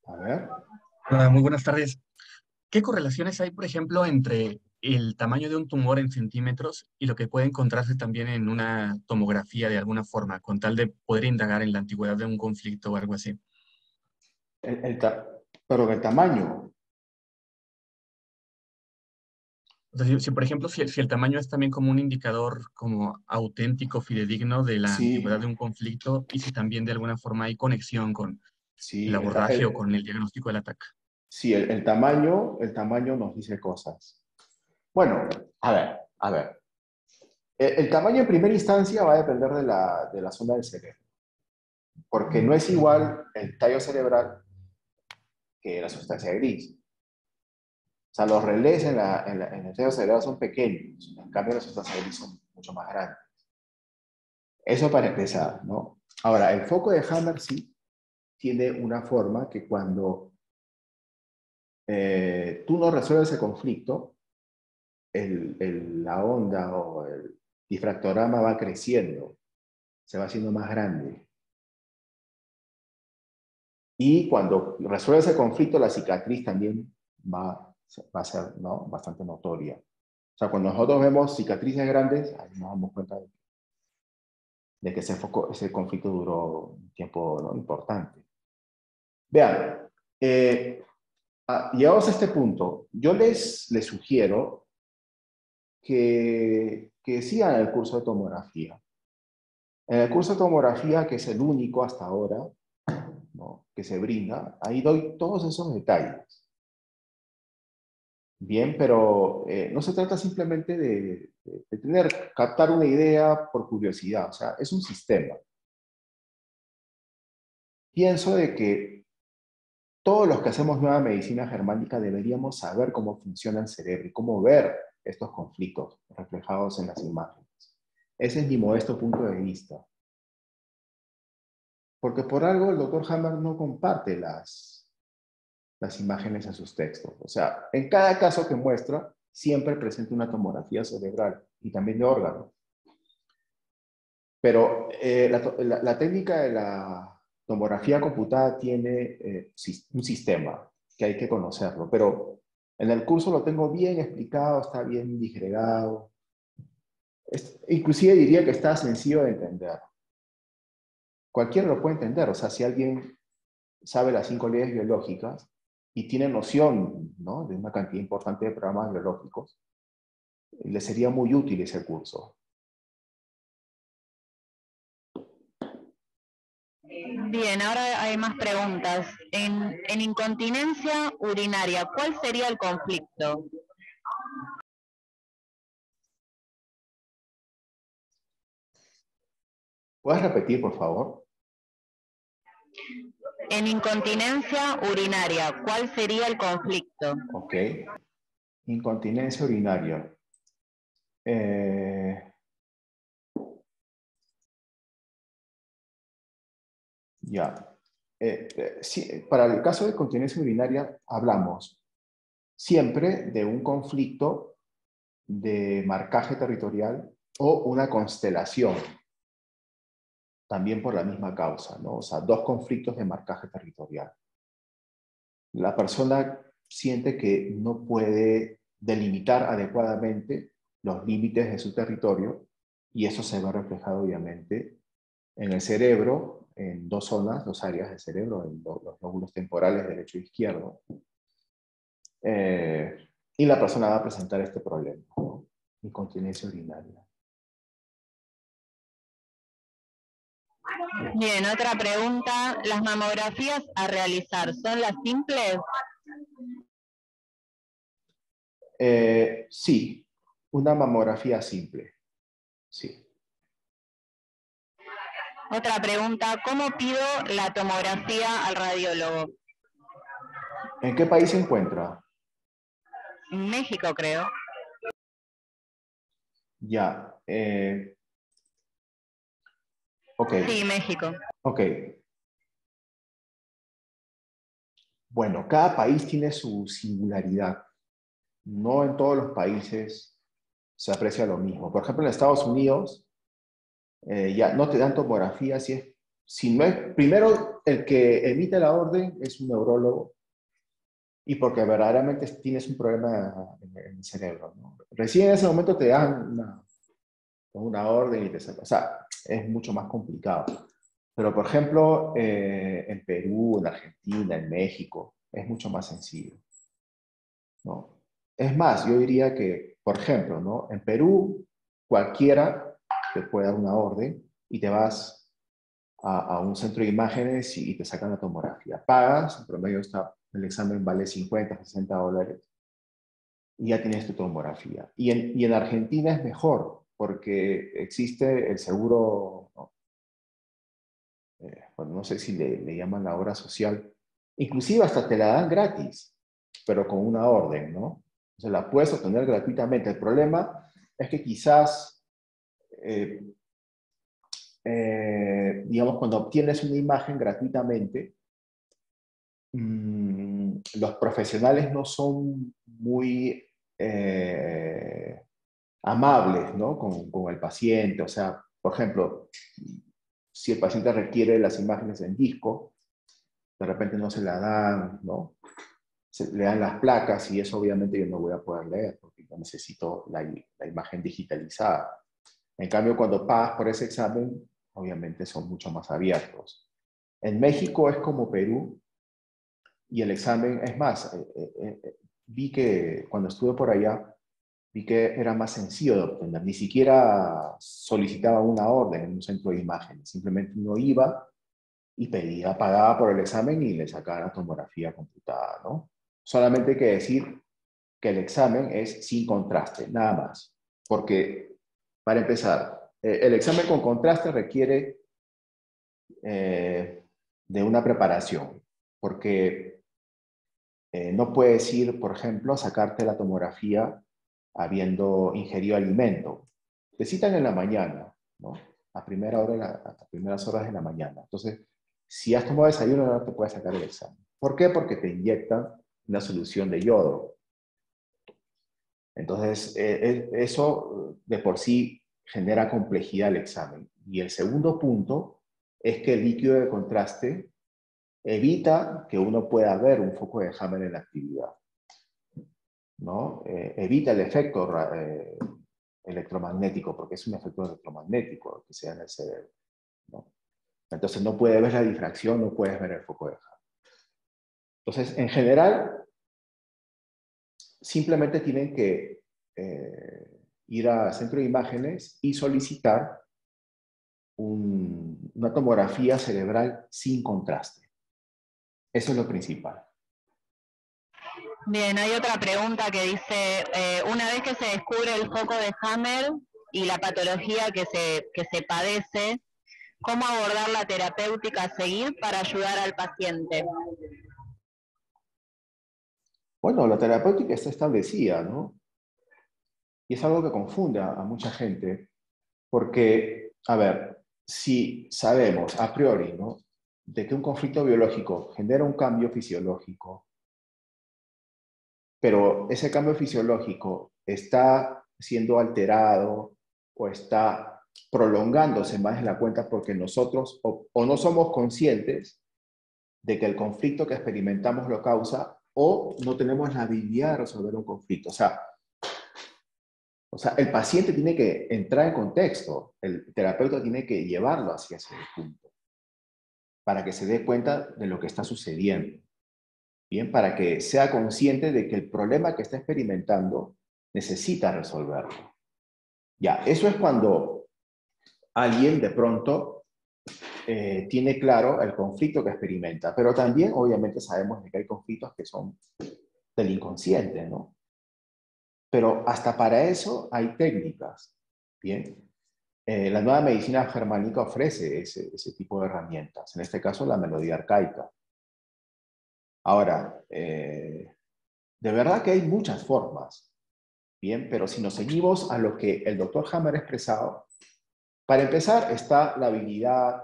A ver. Hola, muy buenas tardes. ¿Qué correlaciones hay, por ejemplo, entre el tamaño de un tumor en centímetros y lo que puede encontrarse también en una tomografía de alguna forma, con tal de poder indagar en la antigüedad de un conflicto o algo así? Pero el tamaño. O sea, si, por ejemplo, si el tamaño es también como un indicador como auténtico, fidedigno de la antigüedad de Sí, un conflicto, y si también de alguna forma hay conexión con el sí, abordaje o con el diagnóstico del ataque. sí, el tamaño nos dice cosas. Bueno, a ver. El tamaño en primera instancia va a depender de la zona del cerebro, porque no es igual el tallo cerebral que la sustancia gris. O sea, los relés en el tallo cerebral son pequeños, en cambio las sustancias gris son mucho más grandes. Eso para empezar, ¿no? Ahora, el foco de Hammer sí tiene una forma que cuando tú no resuelves el conflicto, la onda o el difractograma va creciendo, se va haciendo más grande. Y cuando resuelves el conflicto, la cicatriz también va a ser, ¿no?, bastante notoria. O sea, cuando nosotros vemos cicatrices grandes, ahí nos damos cuenta de que ese conflicto duró un tiempo, ¿no?, importante. Vean, llegados a este punto, yo les sugiero que sigan el curso de tomografía. En el curso de tomografía, que es el único hasta ahora, ¿no?, que se brinda, ahí doy todos esos detalles. Bien, pero no se trata simplemente de captar una idea por curiosidad, o sea, es un sistema. Pienso de que todos los que hacemos nueva medicina germánica deberíamos saber cómo funciona el cerebro y cómo ver estos conflictos reflejados en las imágenes. Ese es mi modesto punto de vista. Porque por algo el doctor Hammer no comparte las imágenes en sus textos. O sea, en cada caso que muestra, siempre presenta una tomografía cerebral y también de órganos. Pero la técnica de la tomografía computada tiene un sistema que hay que conocerlo, pero en el curso lo tengo bien explicado, está bien disgregado. Inclusive diría que está sencillo de entender. Cualquiera lo puede entender, o sea, si alguien sabe las 5 leyes biológicas y tiene noción, ¿no?, de una cantidad importante de programas biológicos, le sería muy útil ese curso. Bien, ahora hay más preguntas. En incontinencia urinaria, ¿cuál sería el conflicto? ¿Puedes repetir, por favor? En incontinencia urinaria, ¿cuál sería el conflicto? Ok. Incontinencia urinaria. Ya. Sí, para el caso de incontinencia urinaria, hablamos siempre de un conflicto de marcaje territorial o una constelación, también por la misma causa, ¿no? O sea, dos conflictos de marcaje territorial. La persona siente que no puede delimitar adecuadamente los límites de su territorio y eso se ve reflejado obviamente en el cerebro, en dos zonas, dos áreas del cerebro, en los lóbulos temporales derecho e izquierdo. Y la persona va a presentar este problema, ¿no?, incontinencia urinaria. Bien, otra pregunta. ¿Las mamografías a realizar son las simples? Sí, una mamografía simple, sí. Otra pregunta. ¿Cómo pido la tomografía al radiólogo? ¿En qué país se encuentra? En México, creo. Ya. Ok. Sí, México. Ok. Bueno, cada país tiene su singularidad. No en todos los países se aprecia lo mismo. Por ejemplo, en Estados Unidos, ya no te dan tomografía si no es, primero, el que emite la orden es un neurólogo y porque verdaderamente tienes un problema en el cerebro, ¿no? Recién en ese momento te dan una orden y te sacan. O sea, es mucho más complicado. Pero, por ejemplo, en Perú, en Argentina, en México, es mucho más sencillo, ¿no? Es más, yo diría que, por ejemplo, ¿no?, en Perú, cualquiera te puede dar una orden y te vas a un centro de imágenes y te sacan la tomografía. Pagas, en promedio el examen vale 50, 60 dólares y ya tienes tu tomografía. Y en Argentina es mejor porque existe el seguro, ¿no? Bueno, no sé si le llaman la obra social, inclusive hasta te la dan gratis, pero con una orden, ¿no? O sea, la puedes obtener gratuitamente. El problema es que quizás, digamos, cuando obtienes una imagen gratuitamente, los profesionales no son muy amables, ¿no? con el paciente. O sea, por ejemplo, si el paciente requiere las imágenes en disco, de repente no se la dan, ¿no? Le dan las placas y eso obviamente yo no voy a poder leer porque yo necesito la imagen digitalizada. En cambio, cuando pagas por ese examen, obviamente son mucho más abiertos. En México es como Perú y el examen, es más, vi que cuando estuve por allá, vi que era más sencillo de obtener. Ni siquiera solicitaba una orden en un centro de imágenes. Simplemente uno iba y pedía, pagaba por el examen y le sacaba la tomografía computada, ¿no? Solamente hay que decir que el examen es sin contraste, nada más. Porque, para empezar, el examen con contraste requiere de una preparación, porque no puedes ir, por ejemplo, a sacarte la tomografía habiendo ingerido alimento. Te citan en la mañana, ¿no? A primeras horas de la mañana. Entonces, si has tomado desayuno, no te puedes sacar el examen. ¿Por qué? Porque te inyectan una solución de yodo. Entonces, eso de por sí genera complejidad al examen. Y el segundo punto es que el líquido de contraste evita que uno pueda ver un foco de Hammer en la actividad, ¿no? Evita el efecto electromagnético, porque es un efecto electromagnético que se da en el cerebro, ¿no? Entonces no puedes ver la difracción, no puedes ver el foco de Hammer. Entonces, en general, simplemente tienen que ir al centro de imágenes y solicitar una tomografía cerebral sin contraste. Eso es lo principal. Bien, hay otra pregunta que dice, una vez que se descubre el foco de Hammer y la patología que se padece, ¿cómo abordar la terapéutica a seguir para ayudar al paciente? Bueno, la terapéutica está establecida, ¿no? Y es algo que confunde a mucha gente, porque, a ver, si sabemos a priori, ¿no?, de que un conflicto biológico genera un cambio fisiológico, pero ese cambio fisiológico está siendo alterado o está prolongándose más de la cuenta porque nosotros o no somos conscientes de que el conflicto que experimentamos lo causa o no tenemos la habilidad de resolver un conflicto. O sea, el paciente tiene que entrar en contexto, el terapeuta tiene que llevarlo hacia ese punto para que se dé cuenta de lo que está sucediendo. Bien, para que sea consciente de que el problema que está experimentando necesita resolverlo. Ya, eso es cuando alguien de pronto tiene claro el conflicto que experimenta, pero también obviamente sabemos de que hay conflictos que son del inconsciente, ¿no? Pero hasta para eso hay técnicas, ¿bien? La nueva medicina germánica ofrece ese tipo de herramientas, en este caso la melodía arcaica. Ahora, de verdad que hay muchas formas, ¿bien? Pero si nos seguimos a lo que el doctor Hammer ha expresado, para empezar está la habilidad,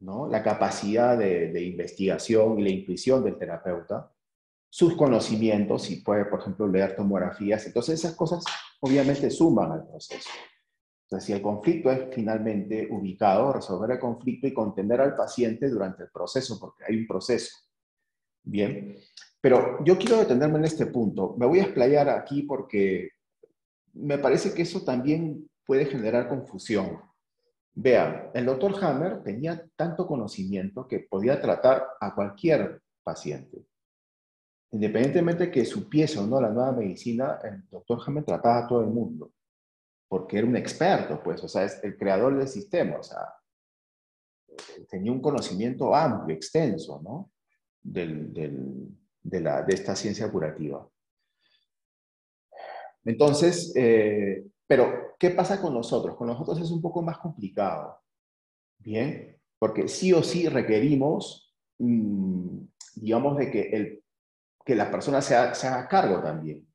¿no?, la capacidad de investigación y la intuición del terapeuta, sus conocimientos, si puede, por ejemplo, leer tomografías. Entonces esas cosas obviamente suman al proceso. Entonces, si el conflicto es finalmente ubicado, resolver el conflicto y contener al paciente durante el proceso, porque hay un proceso. Bien, pero yo quiero detenerme en este punto. Me voy a explayar aquí porque me parece que eso también puede generar confusión. Vean, el doctor Hammer tenía tanto conocimiento que podía tratar a cualquier paciente. Independientemente que supiese o no la nueva medicina, el doctor Hammer trataba a todo el mundo, porque era un experto, pues, o sea, es el creador del sistema, o sea, tenía un conocimiento amplio, extenso, ¿no?, de esta ciencia curativa. Entonces, pero, ¿qué pasa con nosotros? Con nosotros es un poco más complicado, ¿bien? Porque sí o sí requerimos, digamos, de que la persona se haga cargo también.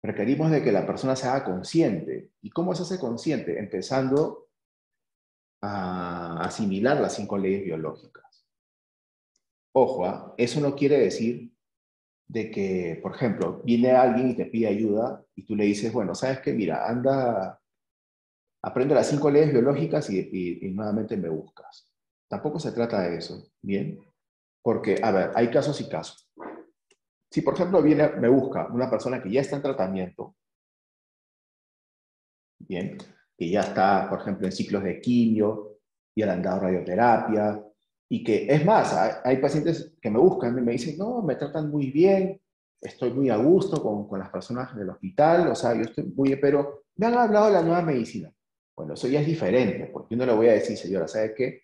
Requerimos de que la persona se haga consciente. ¿Y cómo se hace consciente? Empezando a asimilar las 5 leyes biológicas. Ojo, eso no quiere decir de que, por ejemplo, viene alguien y te pide ayuda y tú le dices, bueno, ¿sabes qué? Mira, anda, aprende las 5 leyes biológicas y nuevamente me buscas. Tampoco se trata de eso, ¿bien? Porque, a ver, hay casos y casos. Si, por ejemplo, me busca una persona que ya está en tratamiento, bien, que ya está, por ejemplo, en ciclos de quimio, ya le han dado radioterapia, y que, es más, hay pacientes que me buscan y me dicen, no, me tratan muy bien, estoy muy a gusto con las personas del hospital, o sea, yo estoy muy bien, pero me han hablado de la nueva medicina. Bueno, eso ya es diferente, porque yo no le voy a decir, señora, ¿sabe qué?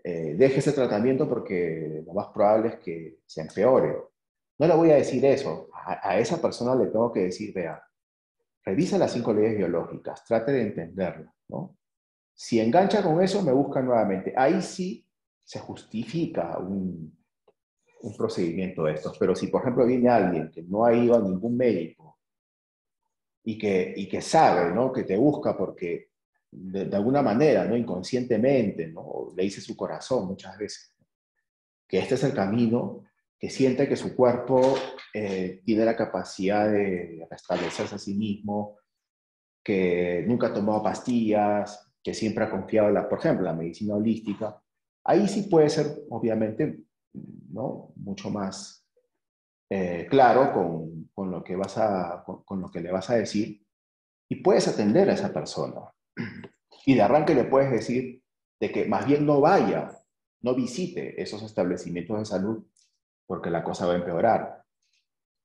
Deje ese tratamiento porque lo más probable es que se empeore. No le voy a decir eso. A esa persona le tengo que decir, vea, revisa las 5 leyes biológicas, trate de entenderlas, ¿no? Si engancha con eso, me busca nuevamente. Ahí sí se justifica un procedimiento de estos. Pero si, por ejemplo, viene alguien que no ha ido a ningún médico y que sabe, ¿no? Que te busca porque de alguna manera, ¿no? Inconscientemente, ¿no? Le dice su corazón muchas veces, que este es el camino, que siente que su cuerpo tiene la capacidad de restablecerse a sí mismo, que nunca ha tomado pastillas, que siempre ha confiado en por ejemplo, la medicina holística. Ahí sí puede ser, obviamente, ¿no? Mucho más claro con lo que con lo que le vas a decir y puedes atender a esa persona. Y de arranque le puedes decir de que más bien no vaya, no visite esos establecimientos de salud porque la cosa va a empeorar.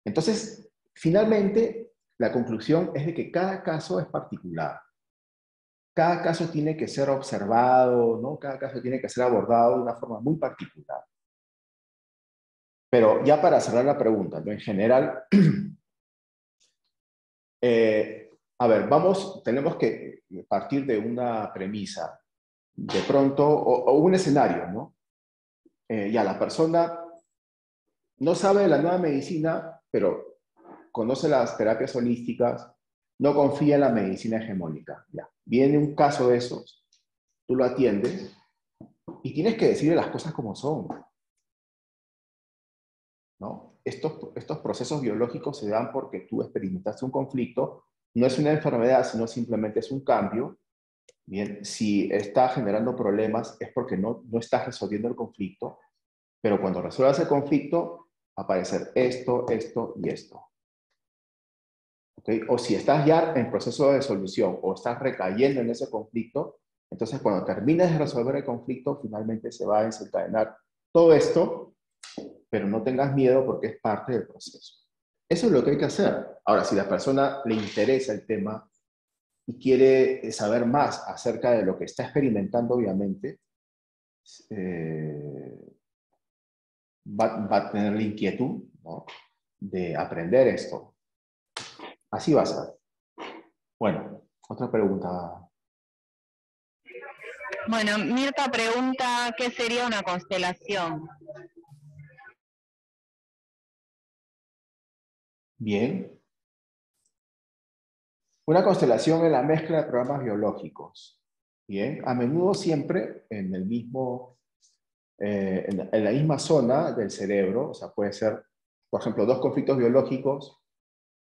Entonces, finalmente, la conclusión es de que cada caso es particular. Cada caso tiene que ser observado, ¿no? Cada caso tiene que ser abordado de una forma muy particular. Pero ya para cerrar la pregunta, ¿no? En general, a ver, tenemos que partir de una premisa, de pronto, o un escenario, ¿no? Ya la persona no sabe de la nueva medicina, pero conoce las terapias holísticas, no confía en la medicina hegemónica. Ya. Viene un caso de esos, tú lo atiendes y tienes que decirle las cosas como son, ¿no? Estos procesos biológicos se dan porque tú experimentaste un conflicto, no es una enfermedad, sino simplemente es un cambio. Bien, si está generando problemas es porque no estás resolviendo el conflicto, pero cuando resuelvas el conflicto, aparecer esto, esto y esto. ¿Okay? O si estás ya en proceso de solución o estás recayendo en ese conflicto, entonces cuando termines de resolver el conflicto, finalmente se va a desencadenar todo esto, pero no tengas miedo porque es parte del proceso. Eso es lo que hay que hacer. Ahora, si a la persona le interesa el tema y quiere saber más acerca de lo que está experimentando, obviamente, va a tener la inquietud, ¿no? De aprender esto. Así va a ser. Bueno, otra pregunta. Bueno, Mirta pregunta, ¿qué sería una constelación? Bien. Una constelación es la mezcla de programas biológicos. Bien. A menudo siempre en el mismo, en la misma zona del cerebro, o sea, puede ser, por ejemplo, 2 conflictos biológicos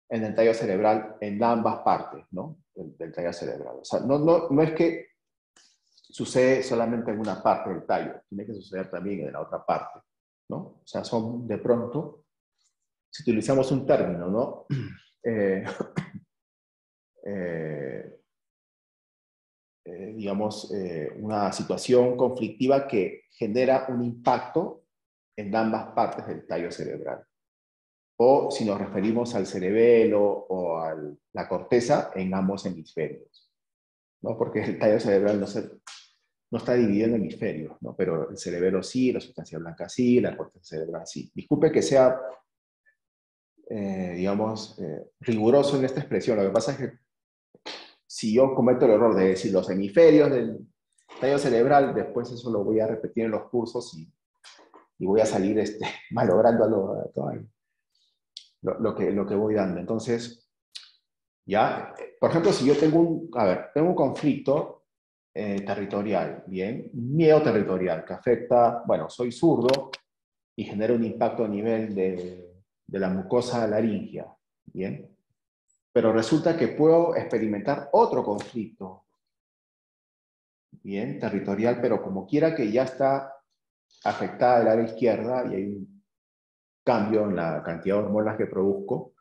en el tallo cerebral en ambas partes, ¿no? Del tallo cerebral. O sea, no es que sucede solamente en una parte del tallo, tiene que suceder también en la otra parte, ¿no? O sea, son de pronto, si utilizamos un término, ¿no? Digamos, una situación conflictiva que genera un impacto en ambas partes del tallo cerebral. O si nos referimos al cerebelo o a la corteza, en ambos hemisferios, ¿no? Porque el tallo cerebral no está dividido en hemisferios, ¿no? Pero el cerebelo sí, la sustancia blanca sí, la corteza cerebral sí. Disculpe que sea, digamos, riguroso en esta expresión. Lo que pasa es que si yo cometo el error de decir los hemisferios del tallo cerebral, después eso lo voy a repetir en los cursos y voy a salir malogrando lo que voy dando. Entonces, ya, por ejemplo, si yo tengo un conflicto territorial, bien, miedo territorial que afecta, bueno, soy zurdo y genera un impacto a nivel de la mucosa laríngea, ¿bien? Pero resulta que puedo experimentar otro conflicto, ¿bien? Territorial, pero como quiera que ya está afectada el área izquierda y hay un cambio en la cantidad de hormonas que produzco,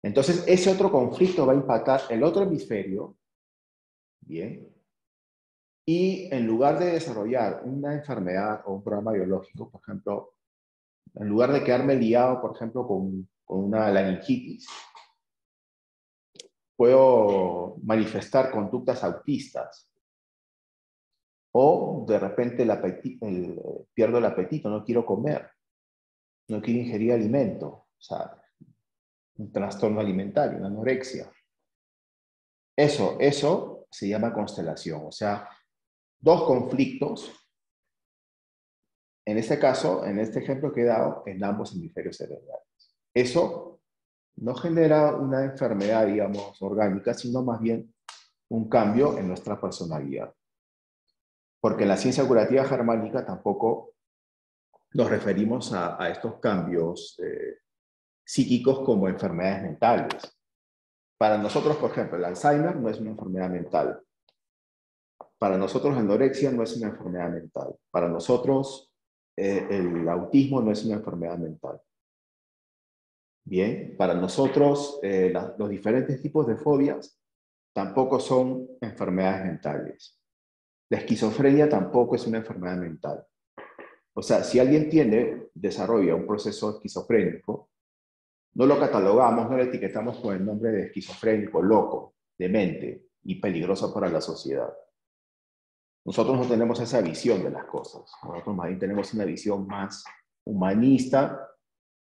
entonces ese otro conflicto va a impactar el otro hemisferio, ¿bien? Y en lugar de desarrollar una enfermedad o un programa biológico, por ejemplo, en lugar de quedarme liado, por ejemplo, con una laringitis, puedo manifestar conductas autistas. O de repente pierdo el apetito, no quiero comer, no quiero ingerir alimento. O sea, un trastorno alimentario, una anorexia. Eso se llama constelación. O sea, dos conflictos, en este caso, en este ejemplo que he dado, en ambos hemisferios cerebrales. Eso no genera una enfermedad, digamos, orgánica, sino más bien un cambio en nuestra personalidad. Porque en la ciencia curativa germánica tampoco nos referimos a estos cambios psíquicos como enfermedades mentales. Para nosotros, por ejemplo, el Alzheimer no es una enfermedad mental. Para nosotros la anorexia no es una enfermedad mental. Para nosotros el autismo no es una enfermedad mental. Bien, para nosotros los diferentes tipos de fobias tampoco son enfermedades mentales. La esquizofrenia tampoco es una enfermedad mental. O sea, si alguien desarrolla un proceso esquizofrénico, no lo catalogamos, no lo etiquetamos con el nombre de esquizofrénico, loco, demente y peligroso para la sociedad. Nosotros no tenemos esa visión de las cosas. Nosotros más bien tenemos una visión más humanista,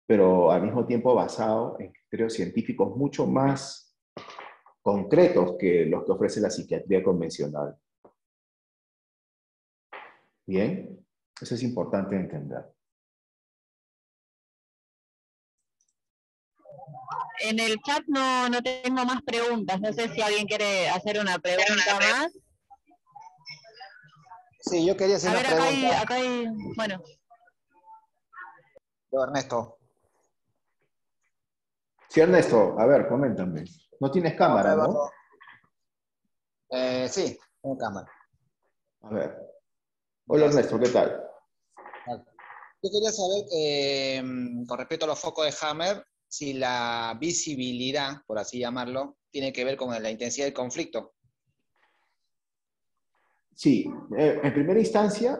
pero al mismo tiempo basado en criterios científicos mucho más concretos que los que ofrece la psiquiatría convencional. Bien, eso es importante entender. En el chat no tengo más preguntas. No sé si alguien quiere hacer una pregunta más. Sí, yo quería hacer A una ver, pregunta. acá hay, bueno. Ernesto. Sí, Ernesto, a ver, coméntame. No tienes cámara, ¿no? Sí, tengo cámara. A ver. Hola Ernesto, ¿qué tal? Yo quería saber, con respecto a los focos de Hammer, si la visibilidad, por así llamarlo, tiene que ver con la intensidad del conflicto. Sí, en primera instancia,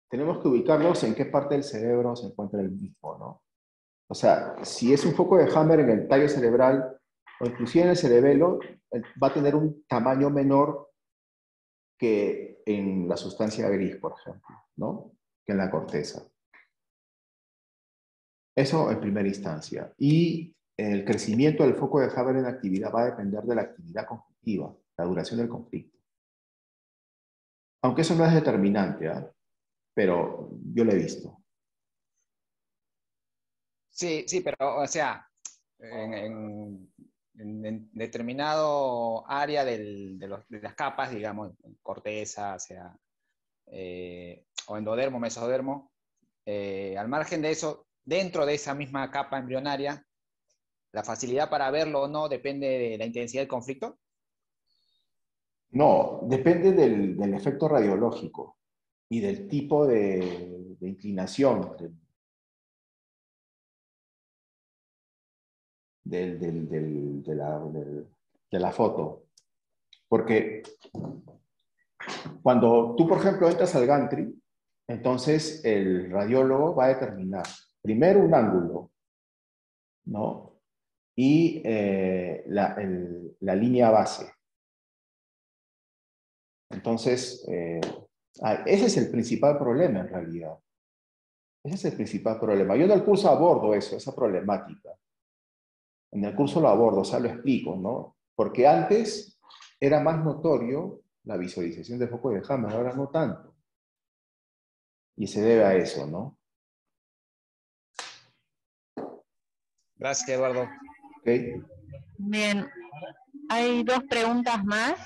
tenemos que ubicarnos en qué parte del cerebro se encuentra el mismo, ¿no? O sea, si es un foco de Hammer en el tallo cerebral o inclusive en el cerebelo, va a tener un tamaño menor que en la sustancia gris, por ejemplo, ¿no? Que en la corteza. Eso en primera instancia. Y el crecimiento del foco de Hammer en actividad va a depender de la actividad conflictiva, la duración del conflicto. Aunque eso no es determinante, ¿eh? Pero yo lo he visto. Sí, pero, o sea, en determinado área de las capas, digamos, corteza, o sea, o endodermo, mesodermo, al margen de eso, dentro de esa misma capa embrionaria, la facilidad para verlo o no depende de la intensidad del conflicto. No, depende del efecto radiológico y del tipo de inclinación de la foto. Porque cuando tú, por ejemplo, entras al gantry, entonces el radiólogo va a determinar primero un ángulo, ¿no? Y la línea base. Entonces, ese es el principal problema en realidad. Ese es el principal problema. Yo en el curso abordo eso, esa problemática. En el curso lo abordo, o sea, lo explico, ¿no? Porque antes era más notorio la visualización de foco de Hammer, ahora no tanto. Y se debe a eso, ¿no? Gracias, Eduardo. ¿Okay? Bien, hay dos preguntas más.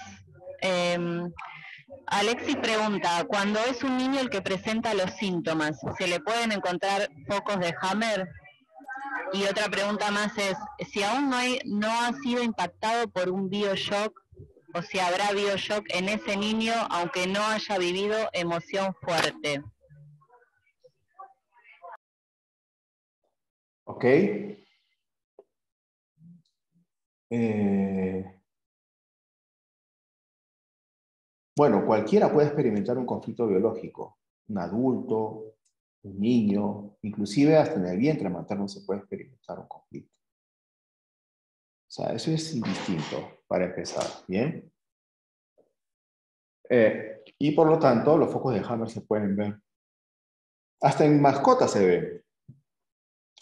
Alexis pregunta, cuando es un niño el que presenta los síntomas, ¿se le pueden encontrar focos de Hammer? Y otra pregunta más es, si aún no ha sido impactado por un bioshock, o si habrá bioshock en ese niño, aunque no haya vivido emoción fuerte. Ok. Bueno, cualquiera puede experimentar un conflicto biológico. Un adulto, un niño, inclusive hasta en el vientre materno se puede experimentar un conflicto. O sea, eso es indistinto, para empezar, ¿bien? Y por lo tanto, los focos de Hammer se pueden ver. Hasta en mascotas se ven.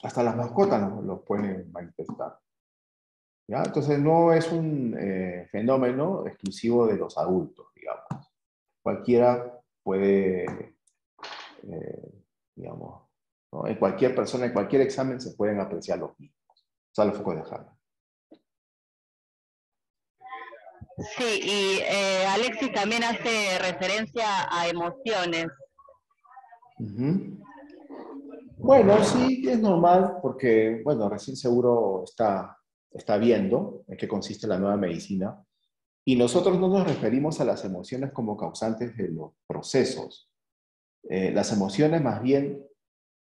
Hasta las mascotas los pueden manifestar. ¿Ya? Entonces no es un fenómeno exclusivo de los adultos, digamos. Cualquiera puede, digamos, ¿no? En cualquier persona, en cualquier examen se pueden apreciar los mismos. O sea, los focos de Hammer. Sí, y Alexis también hace referencia a emociones. Uh-huh. Bueno, sí, es normal porque, bueno, recién seguro está viendo en qué consiste la nueva medicina. Y nosotros no nos referimos a las emociones como causantes de los procesos. Las emociones más bien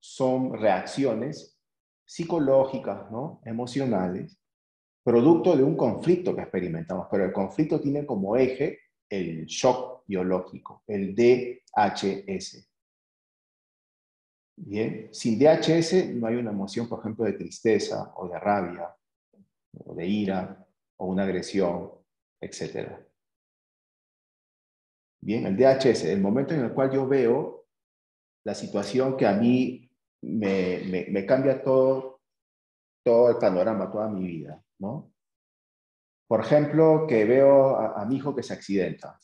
son reacciones psicológicas, ¿no? Emocionales, producto de un conflicto que experimentamos, pero el conflicto tiene como eje el shock biológico, el DHS. Bien, sin DHS no hay una emoción, por ejemplo, de tristeza o de rabia, o de ira, o una agresión, etc. Bien, el DHS, el momento en el cual yo veo la situación que a mí me cambia todo el panorama, toda mi vida, ¿no? Por ejemplo, que veo a mi hijo que se accidenta,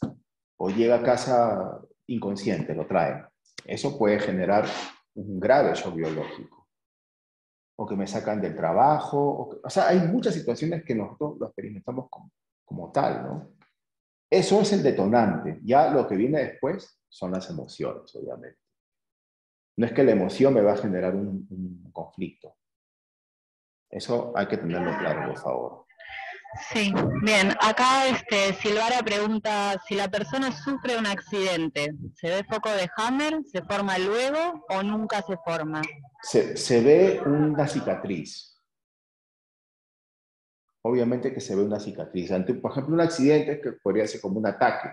o llega a casa inconsciente, lo traen. Eso puede generar un grave shock biológico. O que me sacan del trabajo, o sea, hay muchas situaciones que nosotros lo experimentamos como tal, ¿no? Eso es el detonante. Ya lo que viene después son las emociones, obviamente. No es que la emoción me va a generar un conflicto. Eso hay que tenerlo claro, por favor. Sí, bien. Acá Silvara pregunta, si la persona sufre un accidente, ¿se ve foco de Hammer? ¿Se forma luego o nunca se forma? Se ve una cicatriz. Obviamente que se ve una cicatriz. Por ejemplo, un accidente que podría ser como un ataque.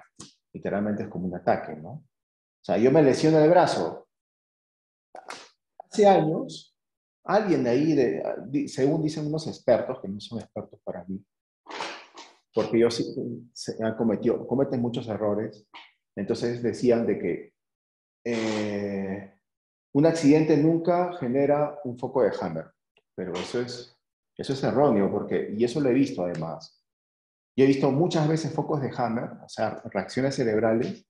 Literalmente es como un ataque, ¿no? O sea, yo me lesiono el brazo. Hace años, alguien de ahí, según dicen unos expertos, que no son expertos para mí, porque ellos cometen muchos errores, entonces decían de que un accidente nunca genera un foco de Hammer, pero eso es erróneo, y eso lo he visto además. Yo he visto muchas veces focos de Hammer, o sea, reacciones cerebrales,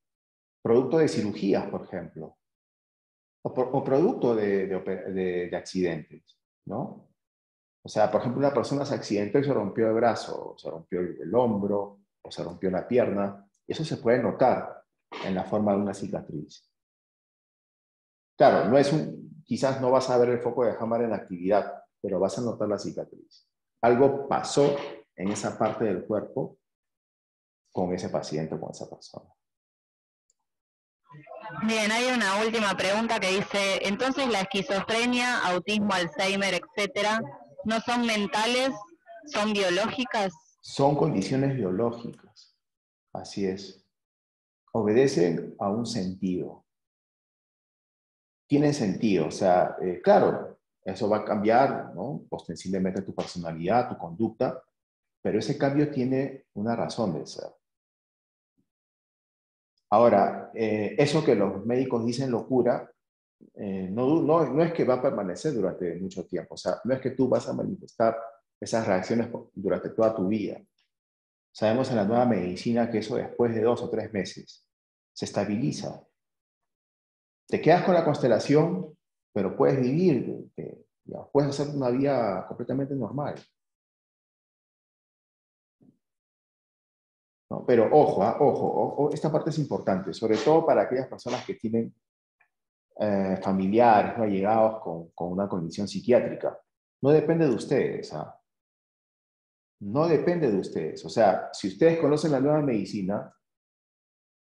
producto de cirugías, por ejemplo, o producto de accidentes, ¿no? O sea, por ejemplo, una persona se accidentó y se rompió el brazo, o se rompió el hombro, o se rompió la pierna, y eso se puede notar en la forma de una cicatriz. Claro, quizás no vas a ver el foco de Hammer en la actividad, pero vas a notar la cicatriz. Algo pasó en esa parte del cuerpo con ese paciente, con esa persona. Bien, hay una última pregunta que dice, entonces la esquizofrenia, autismo, Alzheimer, etcétera, ¿no son mentales, son biológicas? Son condiciones biológicas, así es. Obedecen a un sentido. Tienen sentido, o sea, claro, eso va a cambiar, ¿no? Ostensiblemente tu personalidad, tu conducta, pero ese cambio tiene una razón de ser. Ahora, eso que los médicos dicen locura, no es que va a permanecer durante mucho tiempo, o sea, no es que tú vas a manifestar esas reacciones durante toda tu vida. Sabemos en la nueva medicina que eso después de 2 o 3 meses se estabiliza. Te quedas con la constelación, pero puedes vivir, puedes hacer una vida completamente normal. ¿No? ¿no? Pero ojo, ojo, esta parte es importante, sobre todo para aquellas personas que tienen familiares, no allegados con una condición psiquiátrica. No depende de ustedes, ¿ah? No depende de ustedes. O sea, si ustedes conocen la nueva medicina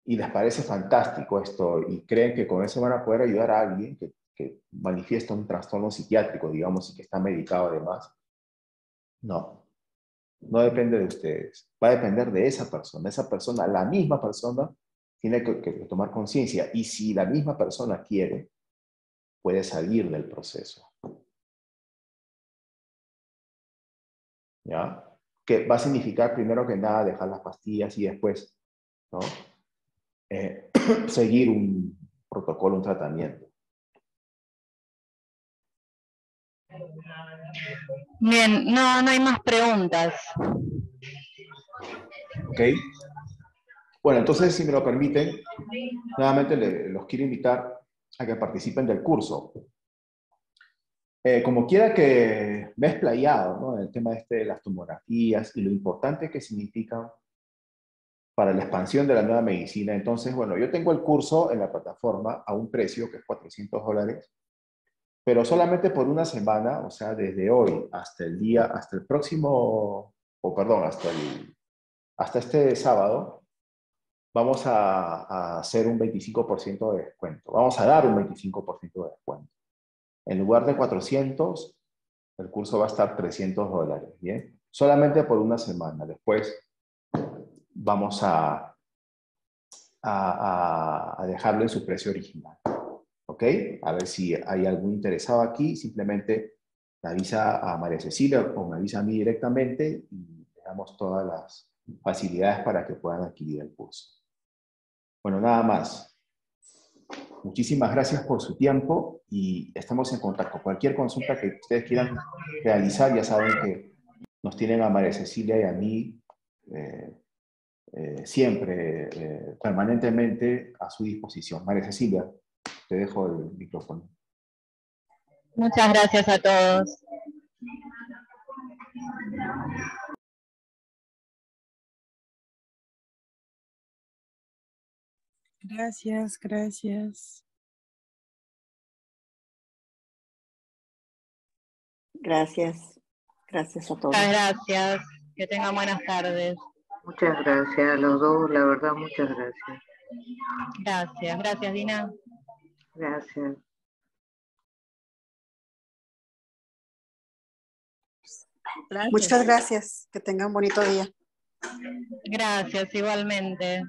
y les parece fantástico esto y creen que con eso van a poder ayudar a alguien que manifiesta un trastorno psiquiátrico, digamos, y que está medicado además, no. No depende de ustedes. Va a depender de esa persona. Esa persona, la misma persona, tiene que tomar conciencia. Y si la misma persona quiere, puede salir del proceso. ¿Ya? Que va a significar primero que nada dejar las pastillas y después, ¿no? Seguir un protocolo, un tratamiento. Bien, no hay más preguntas. ¿Ok? Bueno, entonces, si me lo permiten, nuevamente los quiero invitar a que participen del curso. Como quiera que me he explayado, ¿no?, en el tema de las tomografías y lo importante que significan para la expansión de la nueva medicina, entonces, bueno, yo tengo el curso en la plataforma a un precio que es $400, pero solamente por una semana, o sea, desde hoy hasta el próximo, hasta este sábado, vamos a hacer un 25% de descuento. Vamos a dar un 25% de descuento. En lugar de 400, el curso va a estar $300, ¿bien? Solamente por una semana. Después vamos a dejarlo en su precio original. ¿Ok? A ver si hay algún interesado aquí. Simplemente me avisa a María Cecilia o me avisa a mí directamente y le damos todas las facilidades para que puedan adquirir el curso. Bueno, nada más. Muchísimas gracias por su tiempo y estamos en contacto. Cualquier consulta que ustedes quieran realizar, ya saben que nos tienen a María Cecilia y a mí siempre, permanentemente a su disposición. María Cecilia, te dejo el micrófono. Muchas gracias a todos. Gracias, gracias. Gracias. Gracias a todos. Muchas gracias. Que tengan buenas tardes. Muchas gracias a los dos, la verdad, muchas gracias. Gracias, Dina. Gracias. Muchas gracias. Que tengan un bonito día. Gracias, igualmente.